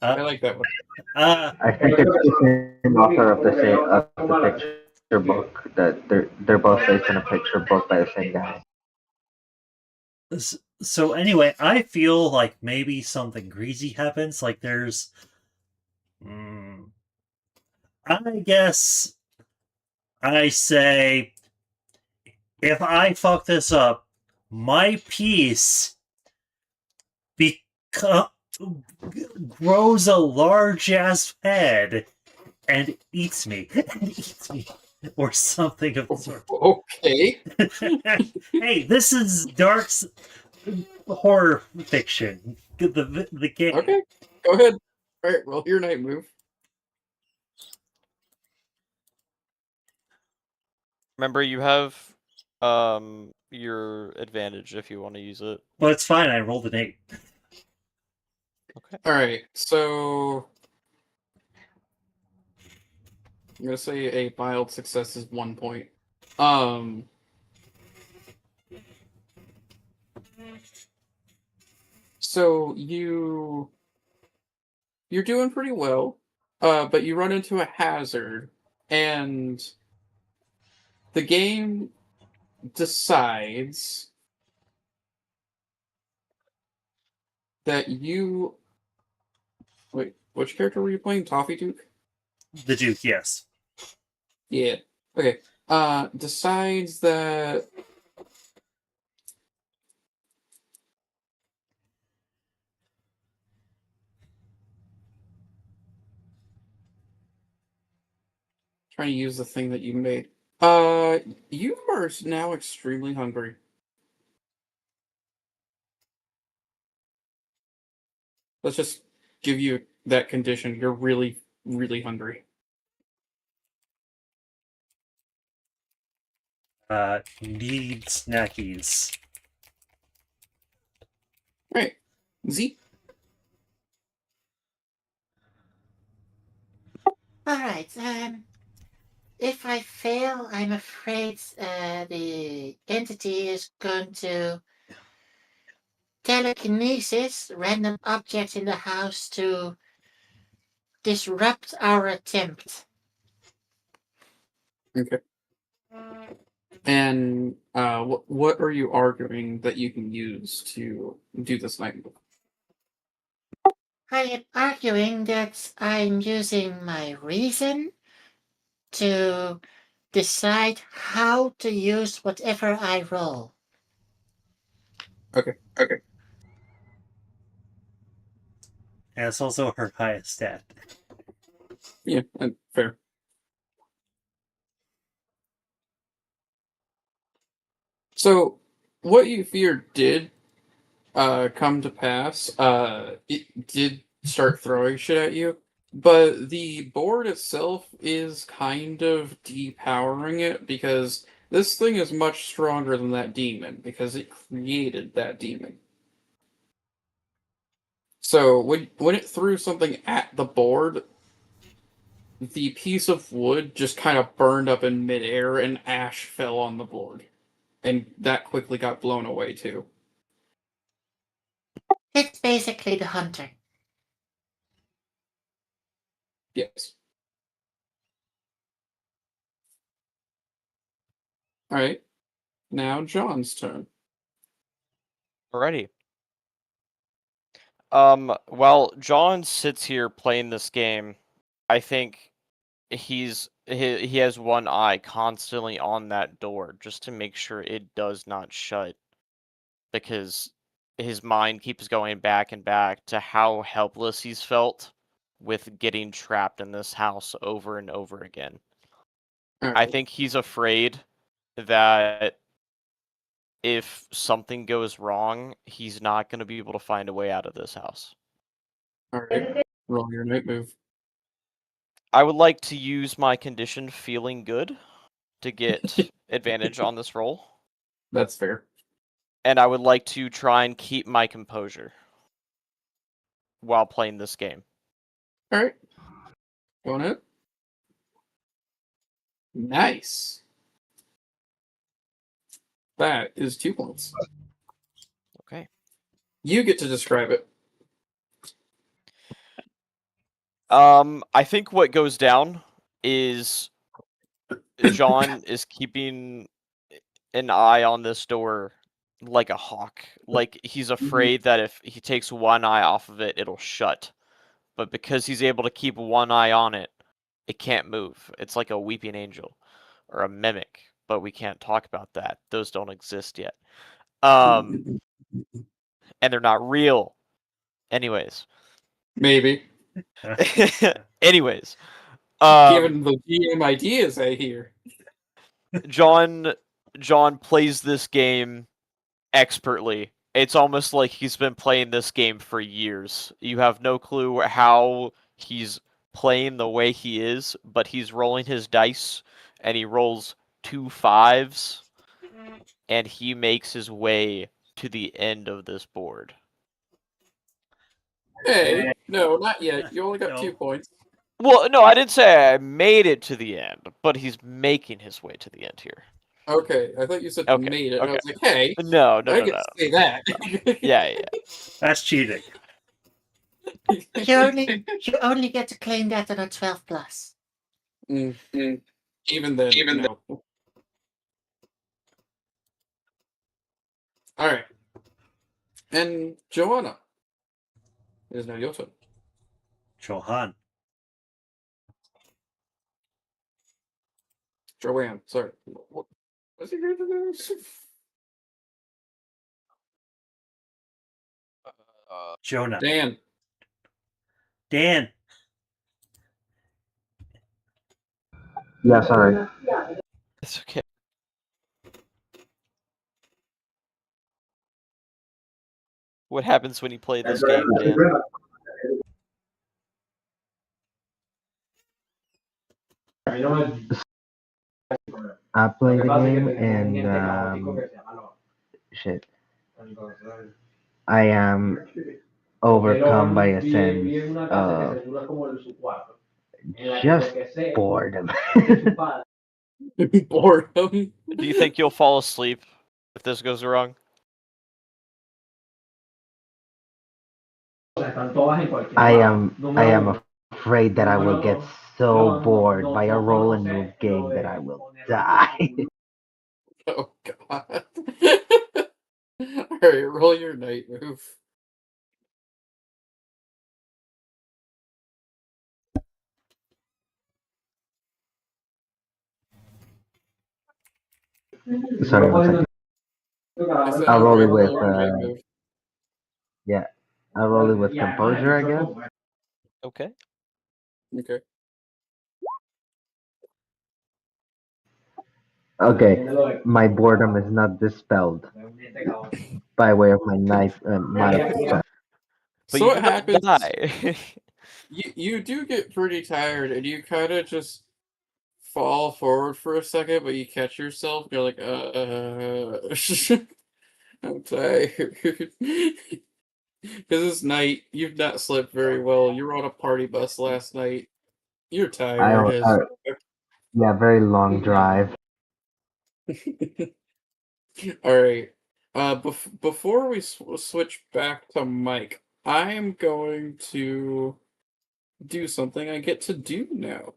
I like that one. I think it's the same author of the picture book that they're both based on a picture book by the same guy. so anyway, I feel like maybe something greasy happens. Like there's, I guess I say if I fuck this up, my piece beco- grows a large ass head and eats me, or something of the sort. Okay. Hey, this is dark horror fiction. The game. Okay. Go ahead. All right. Well, your night move. Remember, you have your advantage if you want to use it. Well, it's fine. I rolled an 8. Okay. All right. So I'm gonna say a mild success is 1 point. So you're doing pretty well, but you run into a hazard, and the game decides that you wait. Which character were you playing? Toffee Duke? The Duke, yes. Yeah. Okay. Decides that trying to use the thing that you made. You are now extremely hungry. Let's just give you that condition. You're really, really hungry. Need snackies. Right. Z? All right. If I fail, I'm afraid the entity is going to telekinesis random objects in the house to disrupt our attempt. Okay. And what are you arguing that you can use to do this night move? I am arguing that I'm using my reason to decide how to use whatever I roll. Okay. And it's also her highest stat. Yeah, fair. So, what you feared did come to pass. It did start throwing shit at you, but the board itself is kind of depowering it because this thing is much stronger than that demon because it created that demon. So when it threw something at the board, the piece of wood just kind of burned up in midair and ash fell on the board. And that quickly got blown away too. It's basically the hunter. Yes. Alright. Now John's turn. Alrighty. While John sits here playing this game, I think he has one eye constantly on that door just to make sure it does not shut, because his mind keeps going back and back to how helpless he's felt with getting trapped in this house over and over again. I Alright. think he's afraid that if something goes wrong, he's not going to be able to find a way out of this house. Alright. Roll your night move. I would like to use my condition feeling good to get advantage on this roll, That's fair. and I would like to try and keep my composure while playing this game. Alright. Going it. Nice. That is 2 points. You get to describe it. I think what goes down is John is keeping an eye on this door like a hawk. Like he's afraid that if he takes one eye off of it, it'll shut. But because he's able to keep one eye on it, it can't move. It's like a weeping angel or a mimic, but we can't talk about that. Those don't exist yet. And they're not real. Anyways. Maybe. Anyways. Given the GM ideas I hear. John plays this game expertly. It's almost like he's been playing this game for years. You have no clue how he's playing the way he is, but he's rolling his dice and he rolls 2 5s and he makes his way to the end of this board. Hey, no, not yet. You only got No. 2 points. Well, no, I didn't say I made it to the end, but he's making his way to the end here. Okay, I thought you said Okay, made it. And I okay. was like, hey, No, I get to say that. Yeah. That's cheating. You only get to claim that on a 12 plus. Even then, no. All right. And Joanna, it is now your turn. Johan. Joanne, sorry. What's your name? Jonah. Dan. Dan. Yeah, sorry. It's okay. What happens when you play this game, Dan? I play the game and shit. I am overcome by a sense of just boredom. Boredom. Do you think you'll fall asleep if this goes wrong? I am afraid that I will get so bored by a roll and move game that I will die. Oh, God. All right, roll your night move. Sorry, one second. I said, I'll roll it all with your night move. yeah. I'll roll it with composure, I guess. Okay. Okay. Okay, my boredom is not dispelled by way of my knife. My But So you what do not happens? die. You do get pretty tired, and you kind of just fall forward for a second, but you catch yourself. You're like, I'm tired. Because it's night. You've not slept very well. You were on a party bus last night. You're tired as. yeah, very long drive. All right. Before we switch back to Mike, I'm going to do something I get to do now.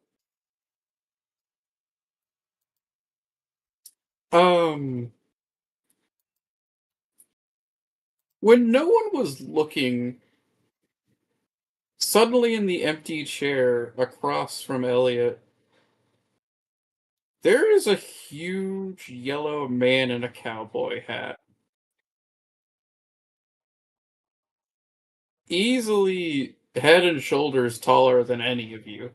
When no one was looking, suddenly in the empty chair across from Elliot, there is a huge yellow man in a cowboy hat. Easily head and shoulders taller than any of you.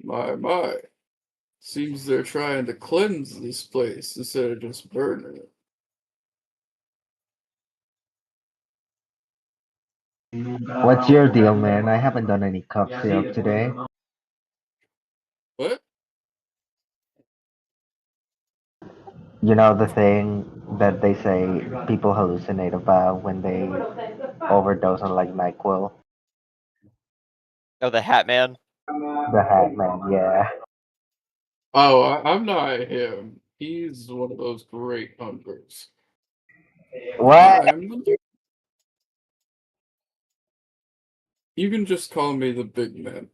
My. Seems they're trying to cleanse this place instead of just burning it. What's your deal, man? I haven't done any cup sale today. What? You know the thing that they say people hallucinate about when they overdose on like NyQuil? Oh, the Hat Man? The Hat Man, yeah. Oh, I'm not him. He's one of those great hunters. What? You can just call me the big man.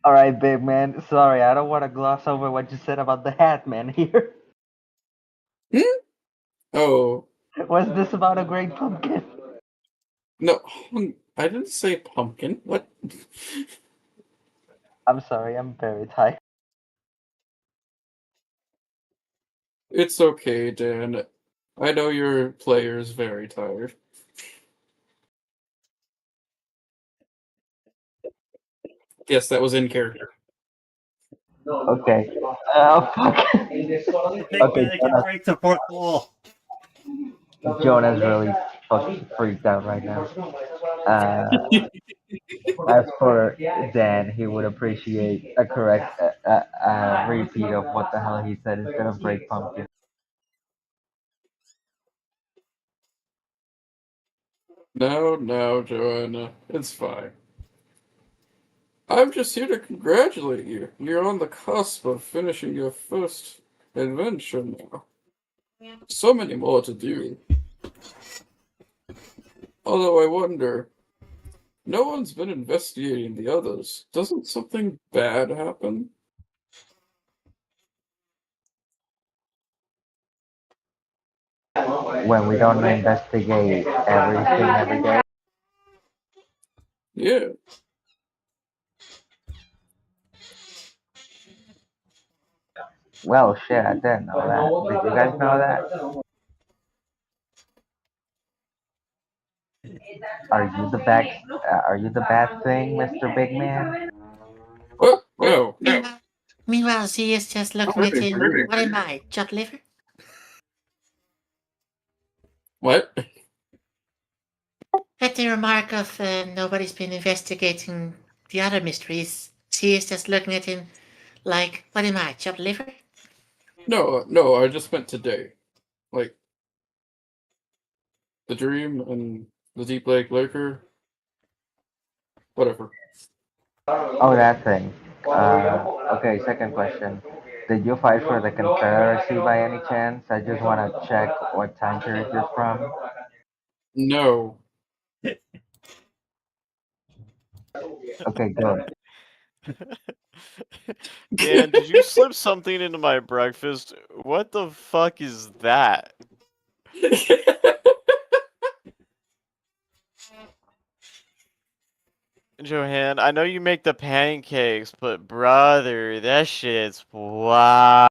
All right, big man. Sorry, I don't want to gloss over what you said about the hat man here. Oh, Was this about a great pumpkin? no, I didn't say pumpkin. What? I'm sorry, I'm very tired. It's okay, Dan. I know your player's very tired. Yes, that was in character. Okay. Fuck. The big Okay, man can break the fourth wall. Jonah's really fucking freaked out right now. As for Dan, he would appreciate a correct repeat of what the hell he said instead of break pumpkin. No, Joanna. It's fine. I'm just here to congratulate you. You're on the cusp of finishing your first adventure now. So many more to do. Although I wonder, no one's been investigating the others. Doesn't something bad happen? When we don't investigate everything every day. Yeah. Well, shit, I didn't know that. Did you guys know that? Are you the bad thing, Mr. Big Man? What? No. Meanwhile, she is just looking at him. What am I, chopped liver? What? At the remark of nobody's been investigating the other mysteries, she is just looking at him like, what am I, chopped liver? No, I just meant today. Like, the dream and the Deep Lake Lurker. Whatever. Oh, that thing. Okay, second question. Did you fight for the Confederacy by any chance? I just want to check what time period you're from. No. Okay, good. Dan, did you slip something into my breakfast? What the fuck is that? Johan, I know you make the pancakes, but brother, that shit's wild.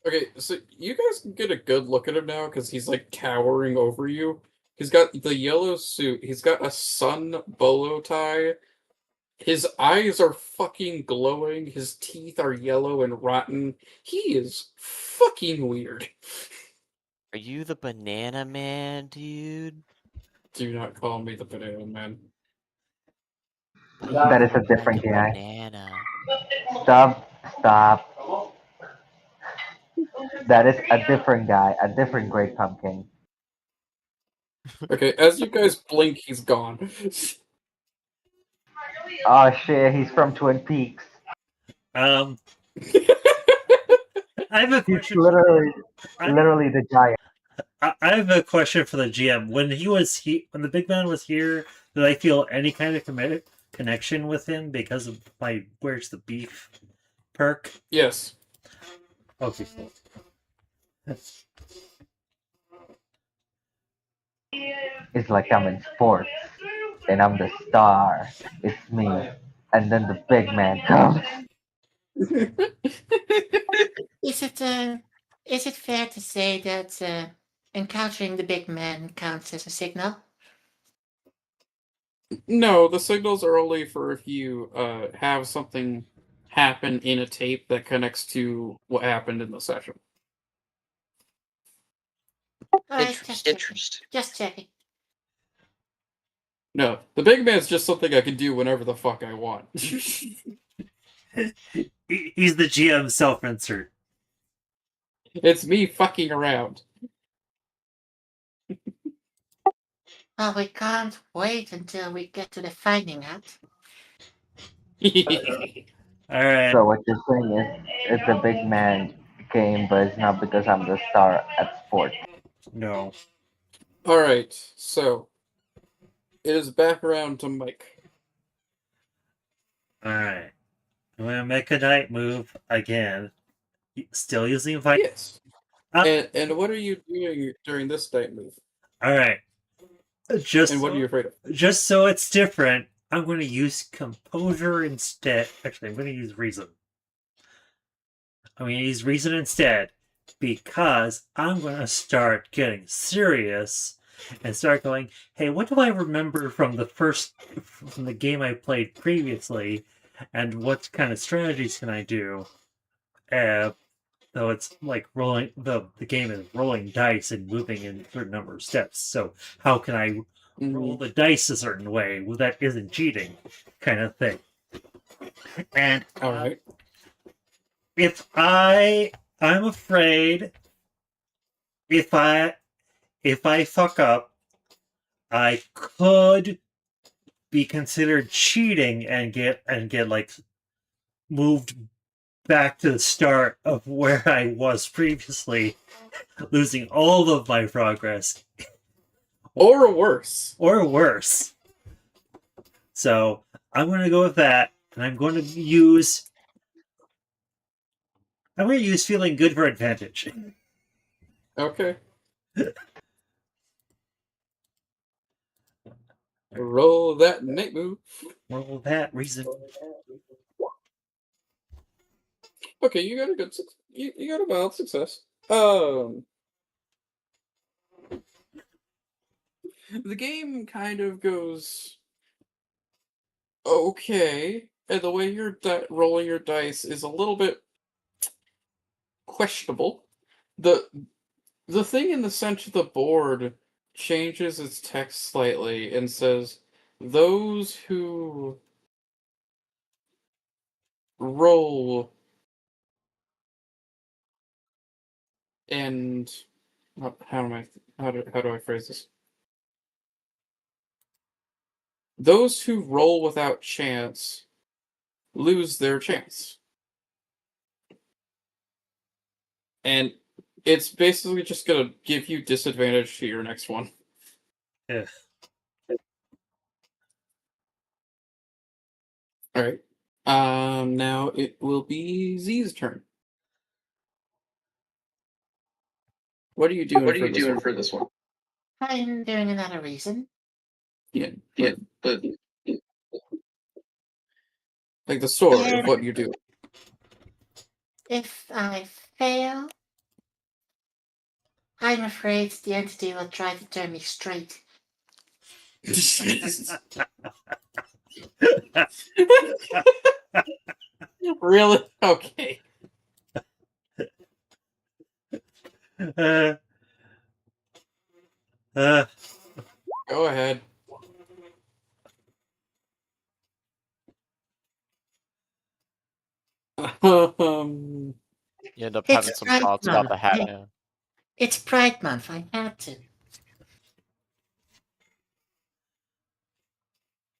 Okay, so you guys can get a good look at him now because he's like towering over you. He's got the yellow suit. He's got a sun bolo tie. His eyes are fucking glowing. His teeth are yellow and rotten. He is fucking weird. Are you the banana man, dude? Do not call me the banana man. That is a Like different a guy. banana. Stop. That is a different guy, a different Great Pumpkin. Okay, as you guys blink, he's gone. Oh shit, he's from Twin Peaks. I have a He's question. literally the giant. I have a question for the GM. When when the big man was here, did I feel any kind of connection with him because of my "Where's the Beef" perk? Yes. Okay, cool. It's like I'm in sports, and I'm the star. It's me, and then the big man comes. Is it fair to say that encountering the big man counts as a signal? No, the signals are only for if you have something happen in a tape that connects to what happened in the session. Alright, just checking. No, the big man's just something I can do whenever the fuck I want. He's the GM self-insert. It's me fucking around. Well, we can't wait until we get to the finding out. All right. So what you're saying is it's a big man game, but it's not because I'm the star at sport. No. All right, so it is back around to Mike. All right. I'm gonna make a night move again. Still using fight. Yes. Uh, And what are you doing during this night move? all right. And Just what are you afraid of? just so it's different, I'm going to use composure instead. Actually, I'm going to use reason. I'm going to use reason instead because I'm going to start getting serious and start going, hey, what do I remember from the game I played previously, and what kind of strategies can I do? Though it's like rolling, the game is rolling dice and moving in a certain number of steps. So how can I roll the dice a certain way? Well, that isn't cheating, kind of thing. And All right. if I'm afraid if I fuck up, I could be considered cheating and get like moved back to the start of where I was previously, losing all of my progress, Or worse. or worse. So I'm going to go with that, and I'm going to use feeling good for advantage. Okay. Roll that night move. Roll that reason. Okay, you got a good you got a valid success. The game kind of goes okay, and the way you're rolling your dice is a little bit questionable. The the thing in the center of the board changes its text slightly and says those who roll and how do I phrase this? Those who roll without chance lose their chance. And it's basically just gonna give you disadvantage to your next one. Ugh. Alright. Now it will be Z's turn. What are you doing for this one? I'm doing another reason. Yeah, but like the story of what you do. If I fail, I'm afraid the entity will try to turn me straight. Really? Okay. uh, uh, Go ahead. Um, You end up It's having some Pride thoughts about Month. the hat man. It's Pride Month. I had to.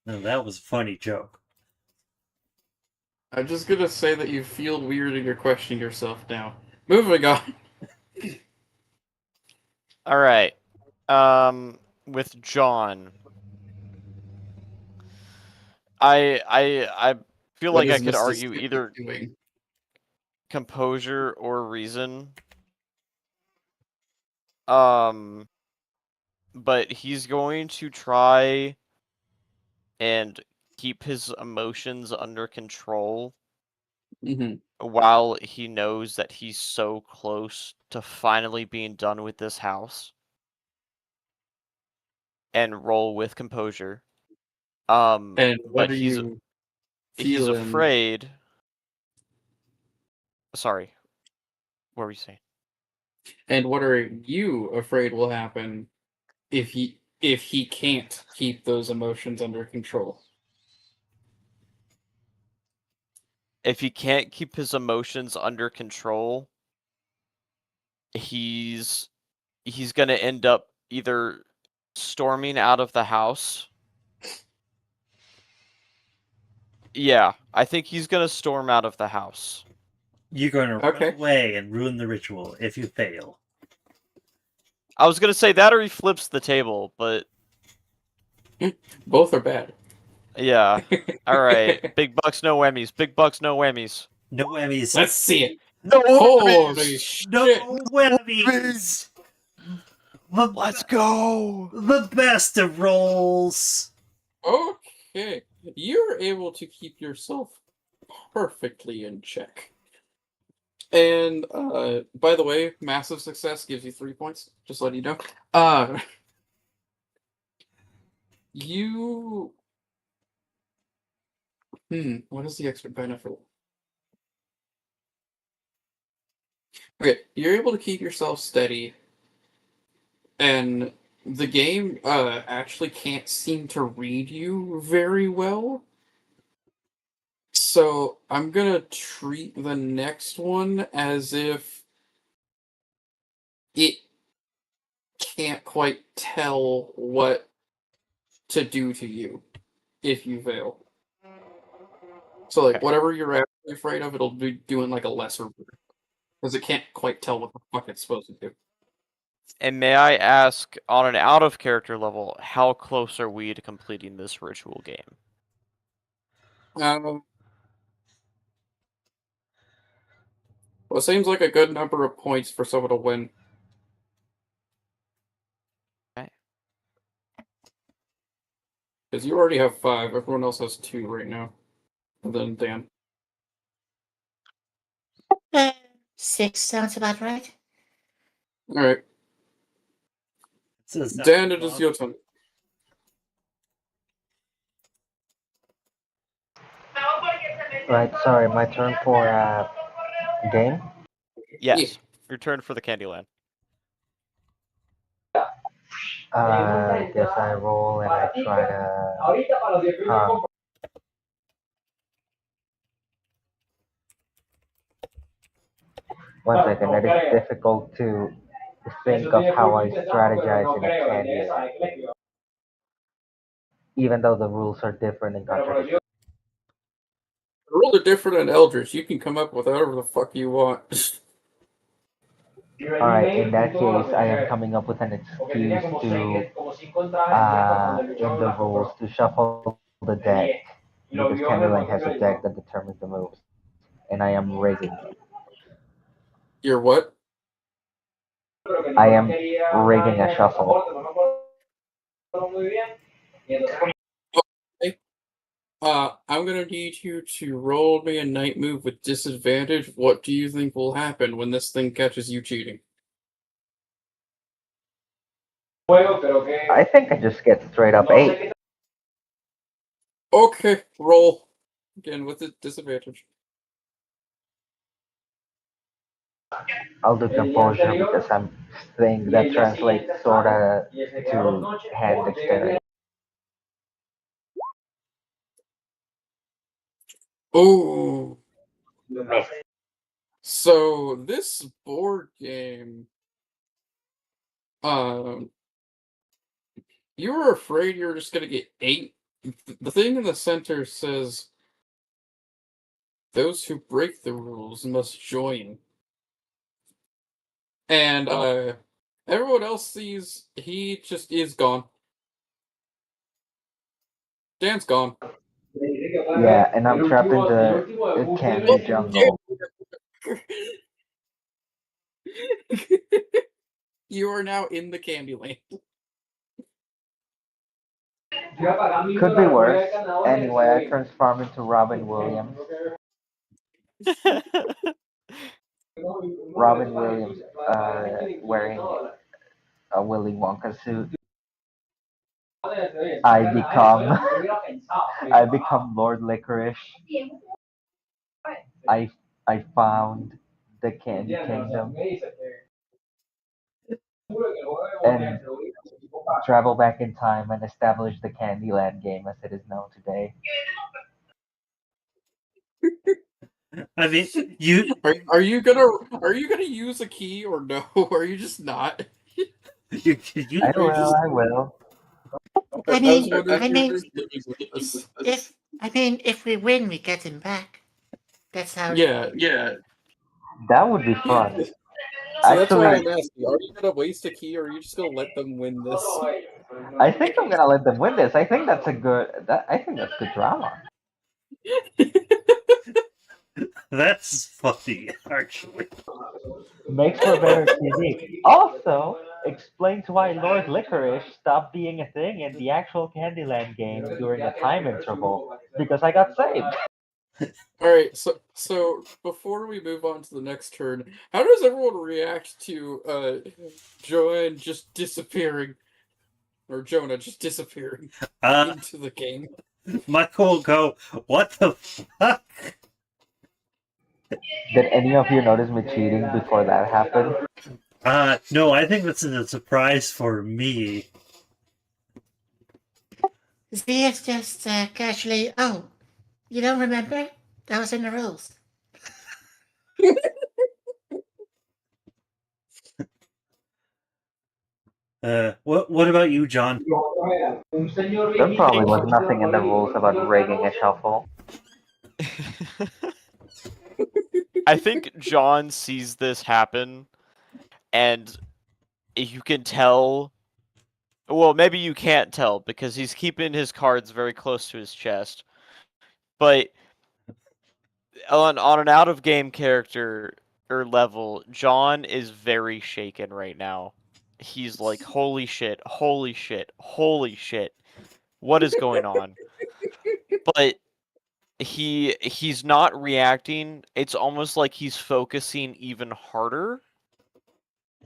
no, that was a funny joke. I'm just gonna say that you feel weird and you're questioning yourself now. Moving on. All right. With John, I feel What like I is could Mr. argue Sticky either doing? composure or reason. Um, but he's going to try and keep his emotions under control Mm-hmm. while he knows that he's so close to finally being done with this house, and roll with composure. And what But are he's you he's feeling? afraid. Sorry, what were you saying? And what are you afraid will happen if he can't keep those emotions under control? If he can't keep his emotions under control, he's gonna end up either storming out of the house. Yeah, I think he's gonna storm out of the house. You're going to Okay. run away and ruin the ritual if you fail. I was gonna say that or he flips the table, but Both are bad. yeah. Alright. Big bucks, no whammies. Big bucks, no whammies. No whammies. Let's see it. No Holy shit! No whammies. Let's go! The best of rolls. Okay, you're able to keep yourself perfectly in check. And by the way, massive success gives you 3 points. Just letting you know. You. What is the extra benefit? Okay, you're able to keep yourself steady, and the game actually can't seem to read you very well. So I'm gonna treat the next one as if it can't quite tell what to do to you if you fail. So like Okay. whatever you're actually afraid of, it'll be doing like a lesser because it can't quite tell what the fuck it's supposed to do. And may I ask, on an out of character level, how close are we to completing this ritual game? Well, it seems like a good number of points for someone to win. Okay. Because you already have 5, everyone else has 2 right now. And then Dan. 6 sounds about right. Alright. Dan, it is your turn. Right, sorry, my turn for game. Yes. Your turn for the Candyland. I guess I roll and I try to. One second, it is difficult to think of how I strategize in a candy, even though the rules are different in contradiction. The rules are different in Eldritch. You can come up with whatever the fuck you want. Alright, in that case, I am coming up with an excuse to, in the rules, to shuffle the deck, because Candyland has a deck that determines the moves, and I am rigging it. You're what? I am rigging a shuffle. I'm gonna need you to roll me a night move with disadvantage. What do you think will happen when this thing catches you cheating? I think I just get straight up 8. Okay, roll. Again with the disadvantage. I'll do composure because I'm saying that translates sorta to hand dexterity. Oh. So this board game, you were afraid you were just gonna get 8. The thing in the center says, "Those who break the rules must join." And everyone else sees he just is gone. Dan's gone. Yeah, and I'm trapped in the candy jungle. You are now in the Candyland. Could be worse. Anyway, I transform into Robin Williams. Robin Williams wearing a Willy Wonka suit. I become Lord Licorice. I found the Candy Kingdom and travel back in time and establish the Candyland game as it is known today. I mean, you Are you gonna use a key or no? Or are you just not? you I will. I I was mean, wondering I if you mean, were just living with us. if we win, we get him back. That's how. Yeah. That would be fun. So that's why Actually, I'm asking: are you gonna waste a key, or are you just gonna let them win this? I think I'm gonna let them win this. I think that's a good. I think that's good drama. That's funny, actually. Makes for better TV. Also, explains why Lord Licorice stopped being a thing in the actual Candyland game during a time interval because I got saved. All right. So before we move on to the next turn, how does everyone react to Joanne just disappearing, or Jonah just disappearing into the game? Michael will go, what the fuck? Did any of you notice me cheating before that happened? No, I think this is a surprise for me. Z is just casually. Oh, you don't remember? That was in the rules. What about you, John? There probably was nothing in the rules about rigging a shuffle. I think John sees this happen, and you can tell. Well, maybe you can't tell because he's keeping his cards very close to his chest. But on an out of game character or level, John is very shaken right now. He's like, holy shit, holy shit, holy shit. What is going on? But he's not reacting. It's almost like he's focusing even harder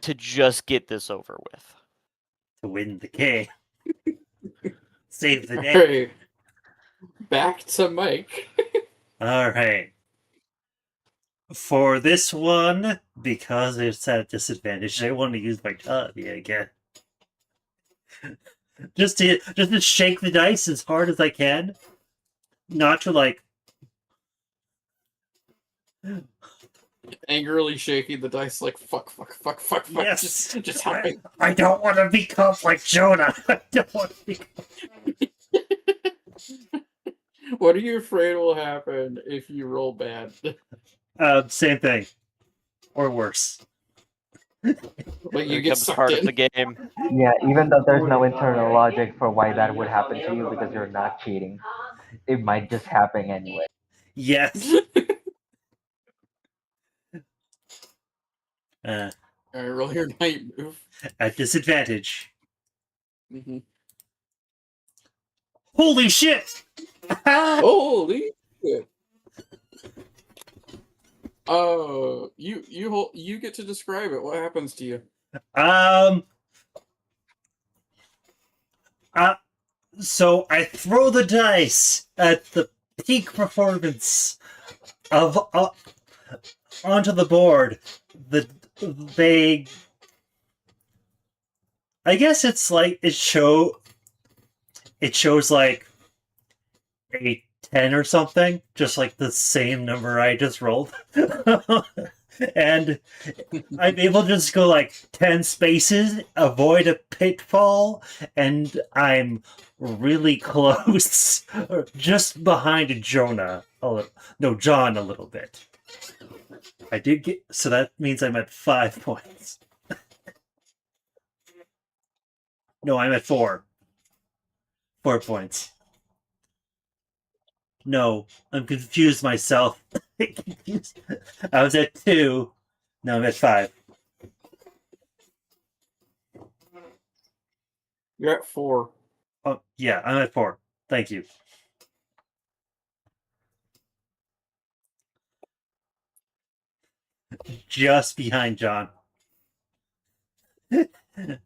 to just get this over with. To win the game. Save the All day. right. Back to Mike. Alright. For this one, because it's at a disadvantage, I want to use Vitality again. Just to shake the dice as hard as I can. Not to like Angrily shaking the dice like fuck. yes. Just help me. I don't want to become like Jonah. I don't want to become. What are you afraid will happen if you roll bad? Same thing, or worse. Like you It get becomes sucked part in. of the game. Yeah, even though there's no internal logic for why that would happen to you because you're not cheating, it might just happen anyway. Yes. All right, roll your night move. At disadvantage. Mm-hmm. Holy shit! Holy shit! You get to describe it. What happens to you? So I throw the dice at the peak performance of onto the board. They, I guess it's like it shows like a 10 or something, just like the same number I just rolled. And I'm able to just go like 10 spaces, avoid a pitfall, and I'm really close, just behind Jonah. No, John a little bit. I did get, so that means I'm at 5 points. No, I'm at 4. 4 points. No, I'm confused myself. I was at 2. Now I'm at 5. You're at 4. Oh, yeah, I'm at 4. Thank you. Just behind John. And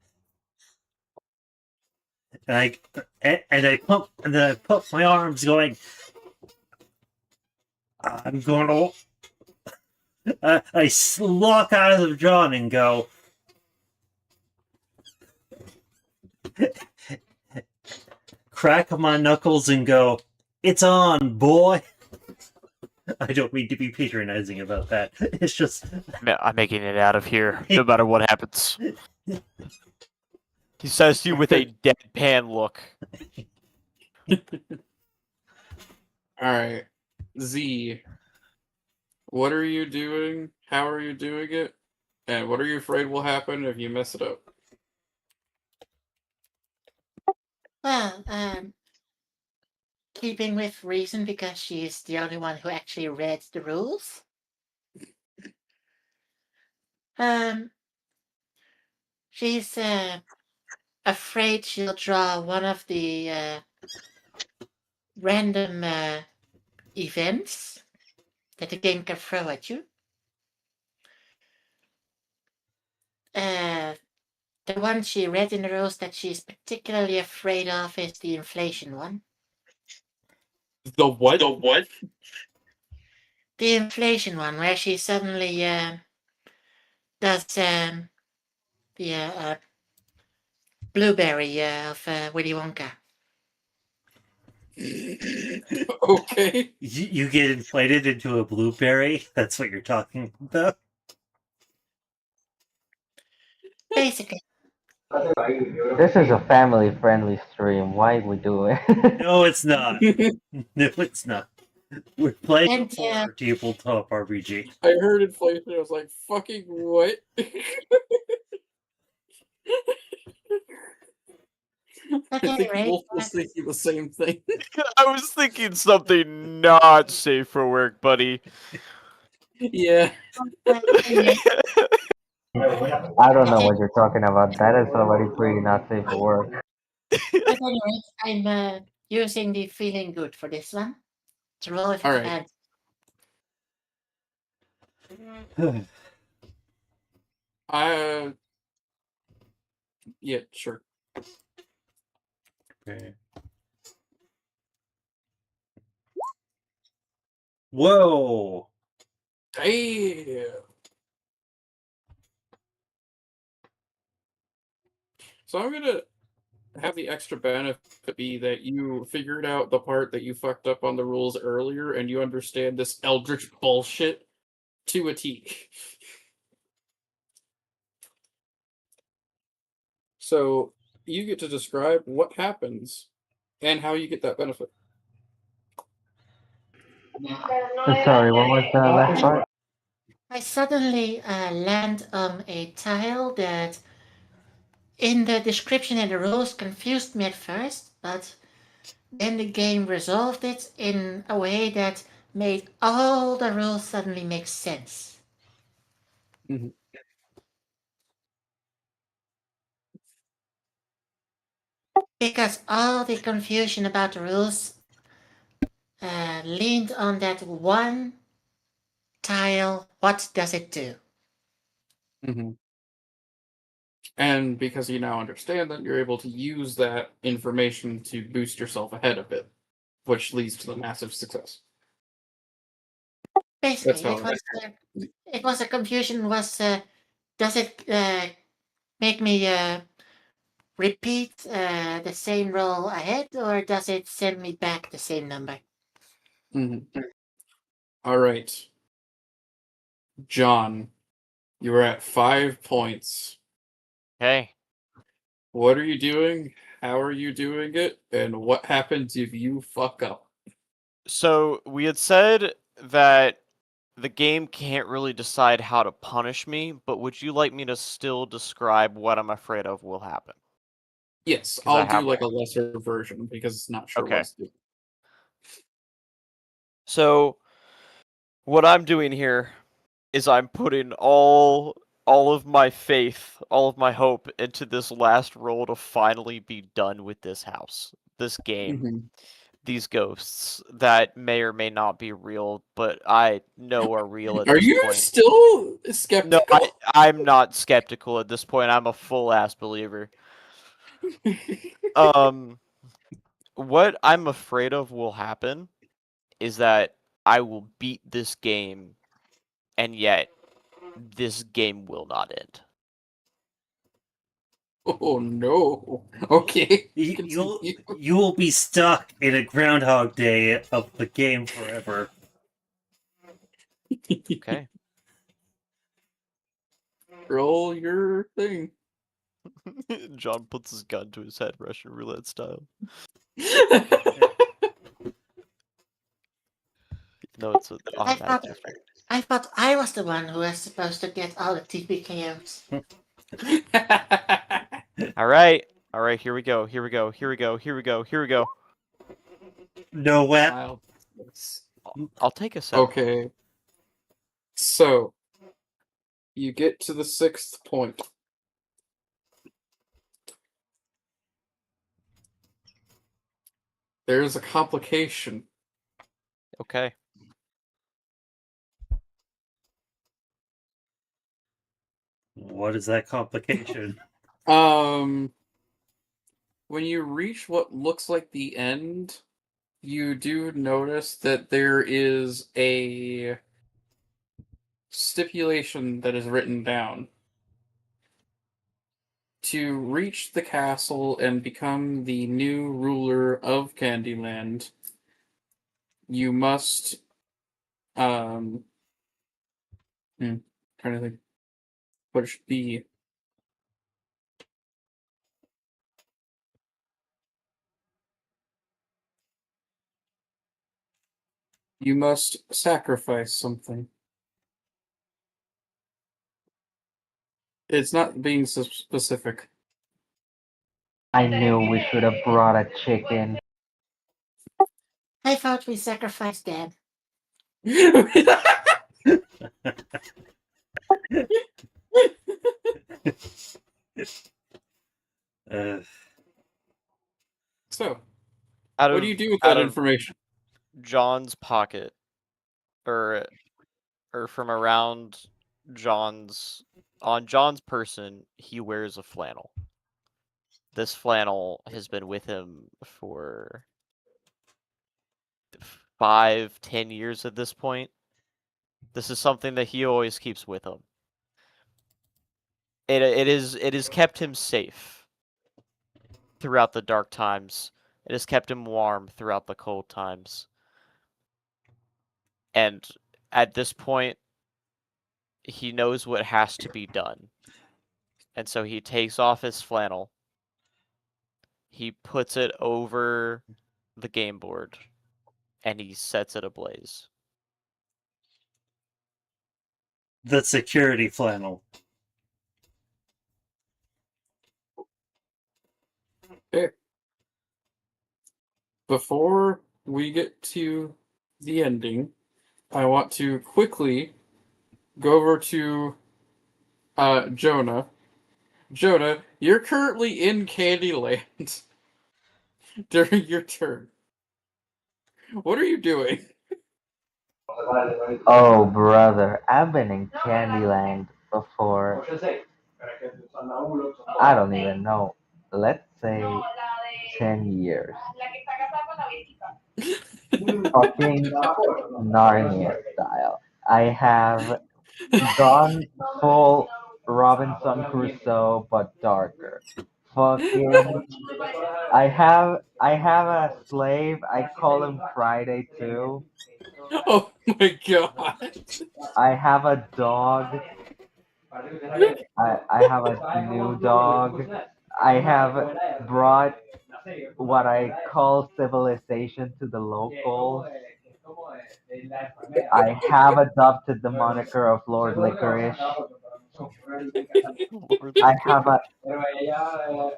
I pump, and then I put my arms going. I'm going to. I lock eyes of John and go. Crack my knuckles and go. It's on, boy. I don't mean to be patronizing about that. It's just I'm making it out of here, no matter what happens. He says to you with a deadpan look. Alright. Z. What are you doing? How are you doing it? And what are you afraid will happen if you mess it up? Well, keeping with reason because she's the only one who actually read the rules. She's afraid she'll draw one of the random events that the game can throw at you. The one she read in the rules that she's particularly afraid of is the inflation one. The what? The what? The inflation one, where she suddenly does the blueberry of Willy Wonka. Okay. You get inflated into a blueberry? That's what you're talking about? Basically. This is a family-friendly stream. Why we do it? No, it's not. No, it's not. We're playing And, a horror tabletop RPG. I heard inflation. I was like, fucking what? I think anyway, both was thinking the same thing. I was thinking something not safe for work, buddy. Yeah. anyway, I don't know what you're talking about. That is already pretty not safe for work. but anyway, I'm using the feeling good for this one. To roll with All right. advantage. Yeah, sure. Okay. Whoa! Damn. So I'm gonna have the extra benefit be that you figured out the part that you fucked up on the rules earlier, and you understand this eldritch bullshit to a T. So you get to describe what happens and how you get that benefit. Sorry, what was the last part? I suddenly land on a tile that in the description and the rules confused me at first, but then the game resolved it in a way that made all the rules suddenly make sense. Mhm. Because all the confusion about the rules leaned on that one tile. What does it do? And because you now understand that, you're able to use that information to boost yourself ahead of it, which leads to the massive success. Basically, how it was a confusion. Does it make me repeat the same roll ahead, or does it send me back the same number? All right. John, you are at 5 points. Okay. What are you doing? How are you doing it? And what happens if you fuck up? So we had said that the game can't really decide how to punish me, but would you like me to still describe what I'm afraid of will happen? Yes, 'Cause I I'll do have like a one. lesser version because it's not sure Okay. what it's doing. So what I'm doing here is I'm putting all of my faith, all of my hope into this last roll to finally be done with this house, this game, these ghosts that may or may not be real, but I know are real at Are this you point. still No, skeptical? I'm not skeptical at this point. I'm a full ass believer. What I'm afraid of will happen is that I will beat this game, and yet this game will not end. Oh no. Okay. You will be stuck in a Groundhog Day of the game forever. Okay. Roll your thing. John puts his gun to his head, Russian roulette style. No, it's an I automatic thought, pistol. I thought I was the one who was supposed to get all the TPKOs. All right, here we go. Here we go. Here we go. Here we go. Here we go. No way. Wild. I'll take a 7. Okay. So, you get to the 6th point. There's a complication. Okay. What is that complication? When you reach what looks like the end, you do notice that there is a stipulation that is written down. To reach the castle and become the new ruler of Candyland, you must trying to think what it should be. You must sacrifice something. It's not being specific. I knew we should have brought a chicken. I thought we sacrificed Dad. Uh, So, Out what of do you do with out that of information? John's pocket, or from around on John's person, he wears a flannel. This flannel has been with him for 5-10 years at this point. This is something that he always keeps with him. It has kept him safe throughout the dark times. It has kept him warm throughout the cold times. And at this point, he knows what has to be done. And so he takes off his flannel. He puts it over the game board and he sets it ablaze. the security flannel. Okay. Before we get to the ending, I want to quickly go over to Jonah. Jonah, you're currently in Candyland during your turn. What are you doing? Oh, brother, I've been in Candyland before. I don't even know. Let's say 10 years. Fucking Narnia style. I have gone full Robinson Crusoe, but darker. Fucking, I have a slave. I call him Friday too. Oh my god. I have a dog. I have a new dog. I have brought what I call civilization to the locals. I have adopted the moniker of Lord Licorice. Lord I Licorice. have a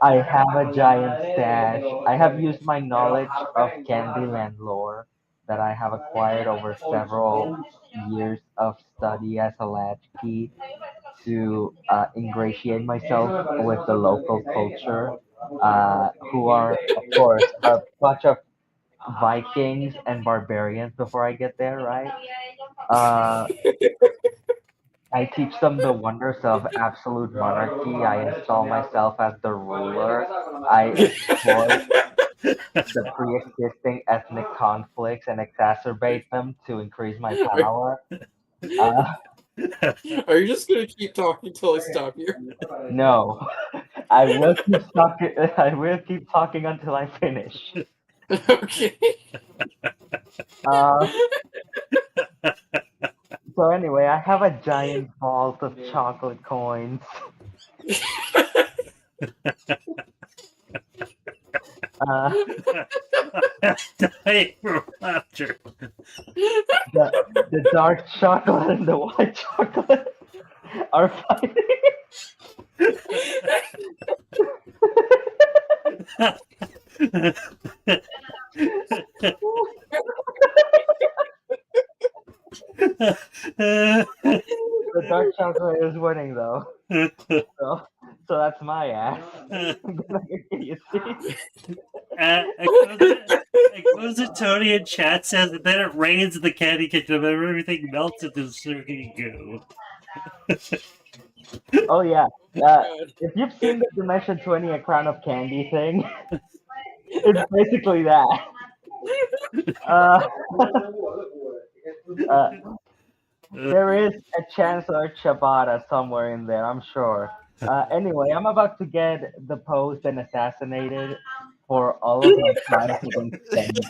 I have a giant stash. I have used my knowledge of Candyland lore that I have acquired over several years of study as a latchkey to ingratiate myself with the local culture, who are, of course, a bunch of Vikings and barbarians before I get there, right? Uh, I teach them the wonders of absolute monarchy. I install myself as the ruler. I exploit the pre-existing ethnic conflicts and exacerbate them to increase my power. Uh, Are you just gonna keep talking till I stop you? no, I will keep talking. I will keep talking until I finish. Okay. Uh, so anyway, I have a giant vault of chocolate coins. Dying from laughter. The dark chocolate and the white chocolate are fighting. The dark chocolate is winning though. So that's my ass. I'm gonna get guillotined. It goes to Tony in chat says that then it rains in the candy kitchen and everything melts into sugary goo. Oh yeah. God. If you've seen the Dimension 20 A Crown of Candy thing, it's basically that. Uh, uh, there is a Chancellor Chabada somewhere in there, I'm sure. Anyway, I'm about to get deposed and assassinated for all of my crimes against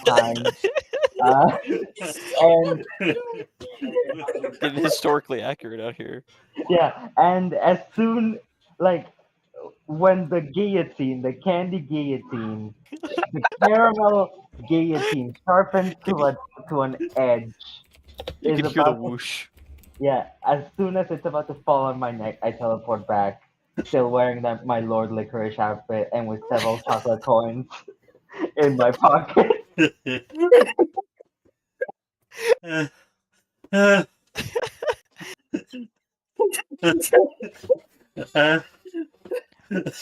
mankind. Uh, and Getting historically accurate out here. yeah, and as soon like when the guillotine, the candy guillotine, the caramel guillotine sharpened to an edge You is can hear the about to, whoosh. yeah, as soon as it's about to fall on my neck, I teleport back, still wearing my Lord Licorice outfit and with several chocolate coins in my pocket.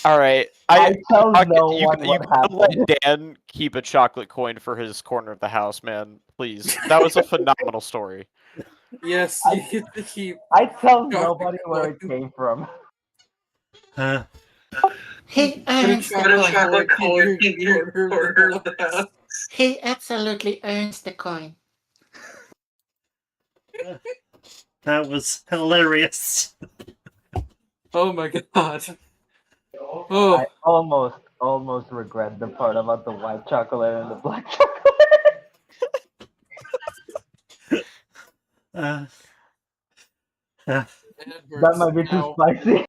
All right, I tell Doc, no you one what gotta let happened. Dan keep a chocolate coin for his corner of the house, man. Please, that was a phenomenal story. Yes, you get to keep I tell chocolate nobody where it coins. came from. He Put a earns the chocolate coin. coin in your corner of the house. He absolutely earns the coin. That was hilarious. Oh my god. I Oh, almost regret the part about the white chocolate and the black chocolate. Uh, my head That hurts. might be too Ow. spicy.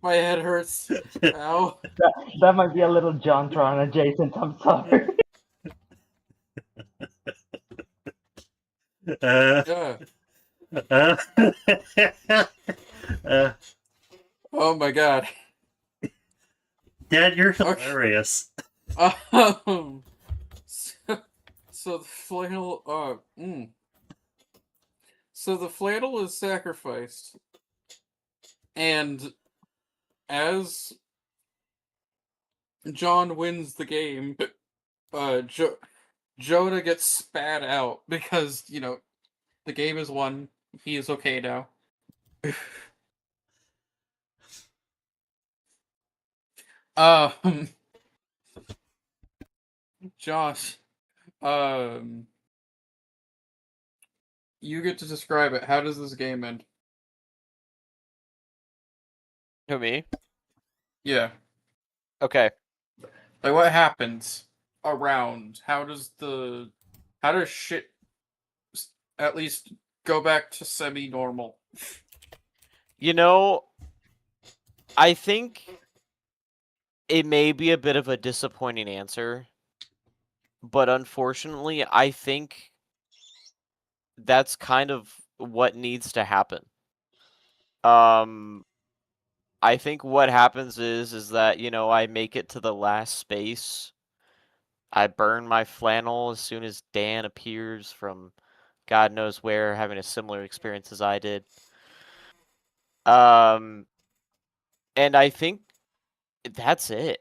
My head hurts. Ow. That might be a little JonTron adjacent. I'm sorry. uh, Yeah. uh, uh, Oh my god. Dad, you're Okay. hilarious. So, so the flannel. So the flannel is sacrificed, and as John wins the game, Jonah gets spat out because the game is won. He is okay now. Um, Josh, um, you get to describe it. How does this game end? Who, me? Yeah, Okay. like what happens around? How does shit at least go back to semi-normal? You know, I think it may be a bit of a disappointing answer, but unfortunately, I think that's kind of what needs to happen. I think what happens is that, I make it to the last space. I burn my flannel as soon as Dan appears from God knows where, having a similar experience as I did. And I think that's it.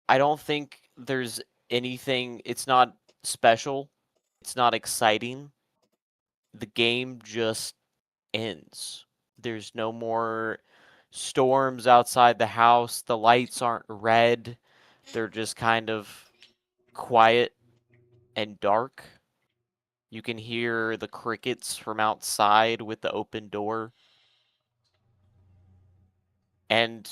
I don't think there's anything, it's not special, it's not exciting. The game just ends. There's no more storms outside the house. The lights aren't red. They're just kind of quiet and dark. You can hear the crickets from outside with the open door. And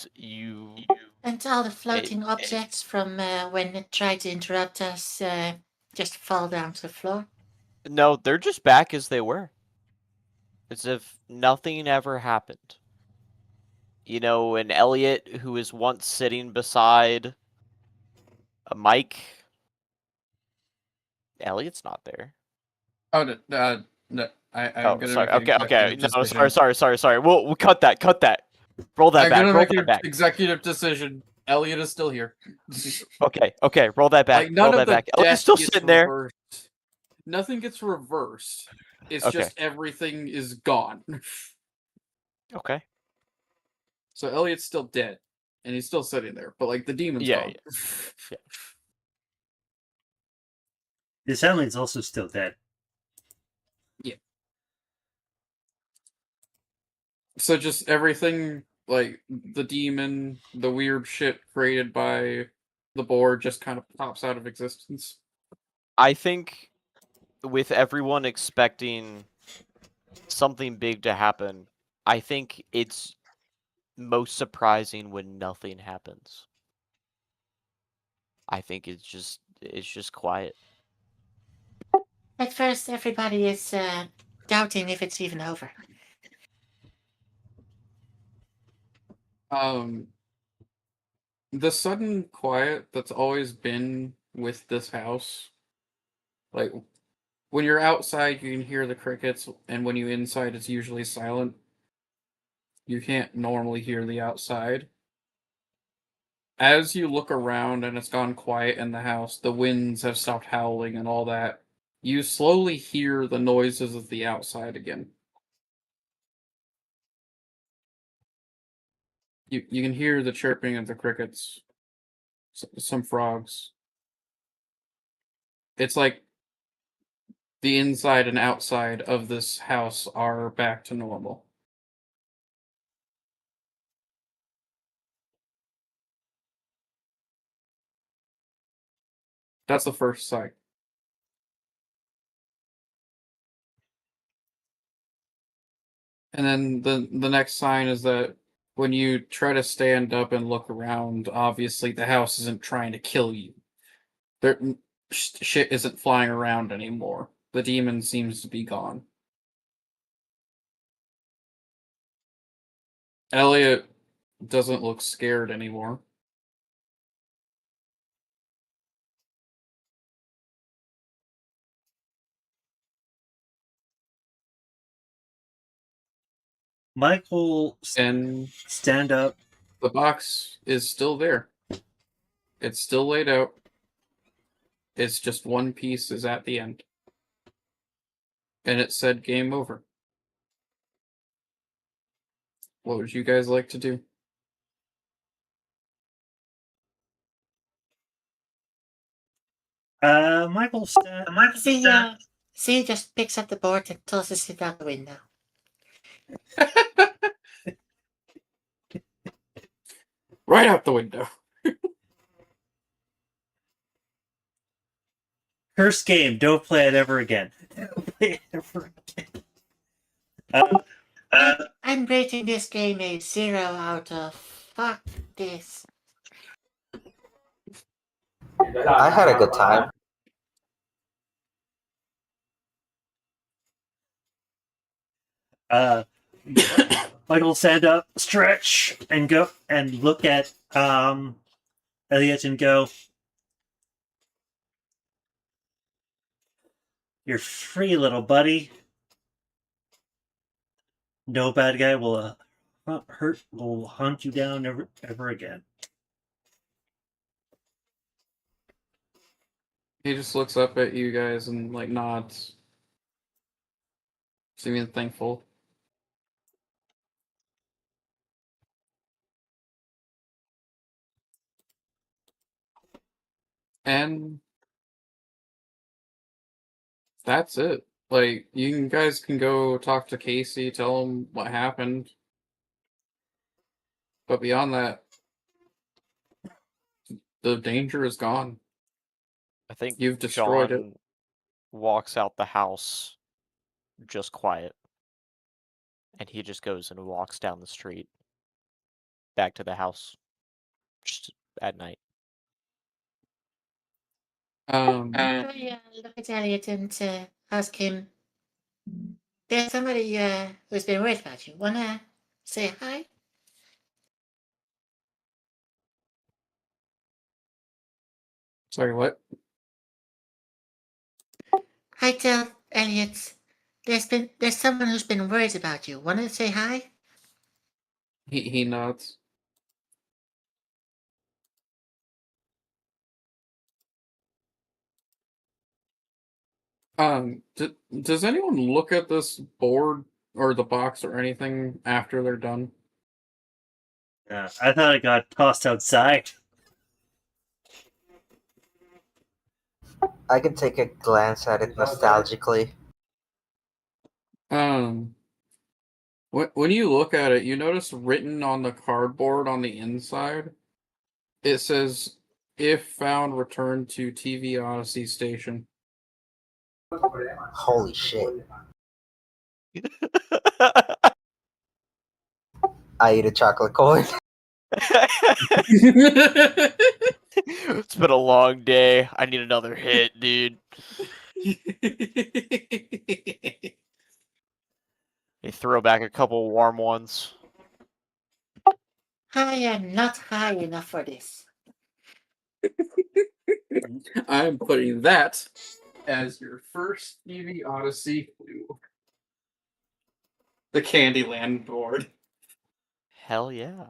And all the floating objects from when it tried to interrupt us just fall down to the floor. no, they're just back as they were. As if nothing ever happened. an Elliot who was once sitting beside a Mike. Elliot's not there. Oh, no, I'm Oh, gonna sorry. make an Okay. executive No, decision. sorry. We'll cut that. Roll that I'm back. gonna Roll make that an back. executive decision. Elliot is still here. Okay. Roll that back. Like none Roll of that the back. Elliot's death still gets sitting there. reversed. Nothing gets reversed. It's Okay. just everything is gone. Okay. So Elliot's still dead, and he's still sitting there, but like the demon's Yeah, gone. yeah. This alien's also still dead. So just everything, like the demon, the weird shit created by the board, just kind of pops out of existence. I think with everyone expecting something big to happen, I think it's most surprising when nothing happens. I think it's just quiet. At first, everybody is doubting if it's even over. The sudden quiet that's always been with this house, like when you're outside, you can hear the crickets, and when you're inside, it's usually silent. You can't normally hear the outside. As you look around and it's gone quiet in the house, the winds have stopped howling and all that. You slowly hear the noises of the outside again. You can hear the chirping of the crickets, some frogs. It's like the inside and outside of this house are back to normal. That's the first sight. And then the next sign is that when you try to stand up and look around, obviously the house isn't trying to kill you. There, shit isn't flying around anymore. The demon seems to be gone. Elliot doesn't look scared anymore. Michael And stand up. the box is still there. It's still laid out. It's just one piece is at the end. And it said game over. What would you guys like to do? Michael See, just picks up the board and tosses it out the window. Right out the window. Curse game. Don't play it ever again. Don't play it ever again. I'm rating this game a 0 out of fuck this. I had a good time. Michael stand up, stretch, and go and look at Elliot and go. You're free, little buddy. No bad guy will hunt you down ever again. He just looks up at you guys and like nods. Seeming thankful. And that's it. Like, you guys can go talk to Casey, tell him what happened. But beyond that, the danger is gone. I think You've destroyed it. John walks out the house just quiet. And he just goes and walks down the street back to the house just at night. I look at Elliot and ask him, there's somebody who's been worried about you. Wanna say hi? Sorry, what? Hi, tell Elliot. There's someone who's been worried about you. Wanted to say hi? He nods. Does anyone look at this board or the box or anything after they're done? I thought it got tossed outside. I can take a glance at it nostalgically. When you look at it, you notice written on the cardboard on the inside, it says, "If found, return to TV Odyssey station." Holy shit. I eat a chocolate coin. It's been a long day. I need another hit, dude. They throw back a couple warm ones. I am not high enough for this. I'm putting that as your first TV Odyssey clue. The Candyland board. Hell yeah.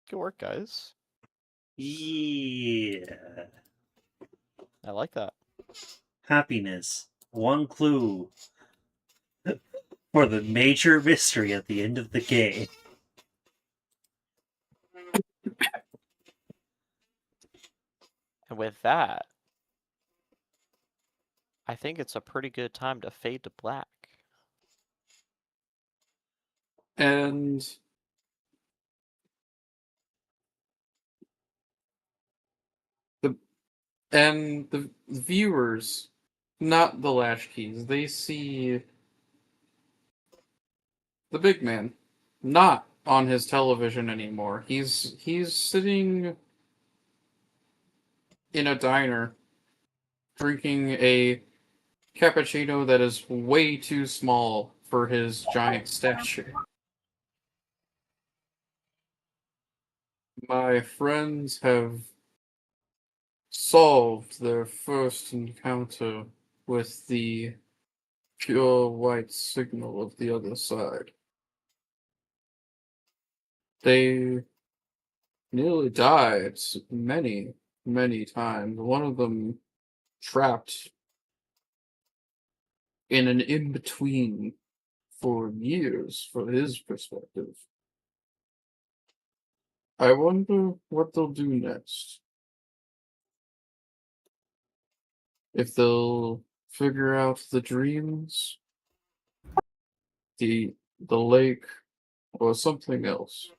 Good work, guys. Yeah. I like that. Happiness. One clue for the major mystery at the end of the game. And with that, I think it's a pretty good time to fade to black. And the viewers, not the Latchkeys, they see the big man not on his television anymore. He's sitting in a diner drinking a cappuccino that is way too small for his giant stature. My friends have solved their first encounter with the pure white signal of the other side. They nearly died many, many times. One of them trapped in an in-between for years, for his perspective. I wonder what they'll do next. If they'll figure out the dreams, the lake, or something else.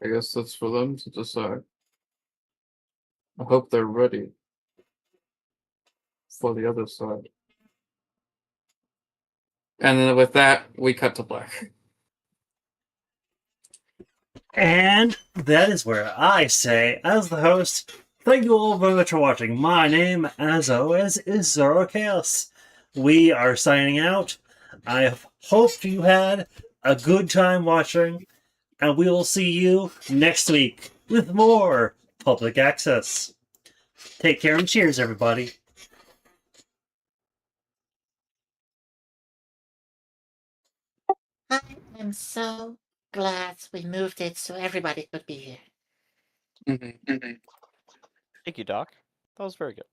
I guess that's for them to decide. I hope they're ready for the other side. And then with that, we cut to black. And that is where I say, as the host, thank you all very much for watching. My name, as always, is Zoro Chaos. We are signing out. I hope you had a good time watching, and we will see you next week with more public access. Take care and cheers, everybody. I am so glad we moved it so everybody could be here. Mm-hmm. Thank you, Doc. That was very good.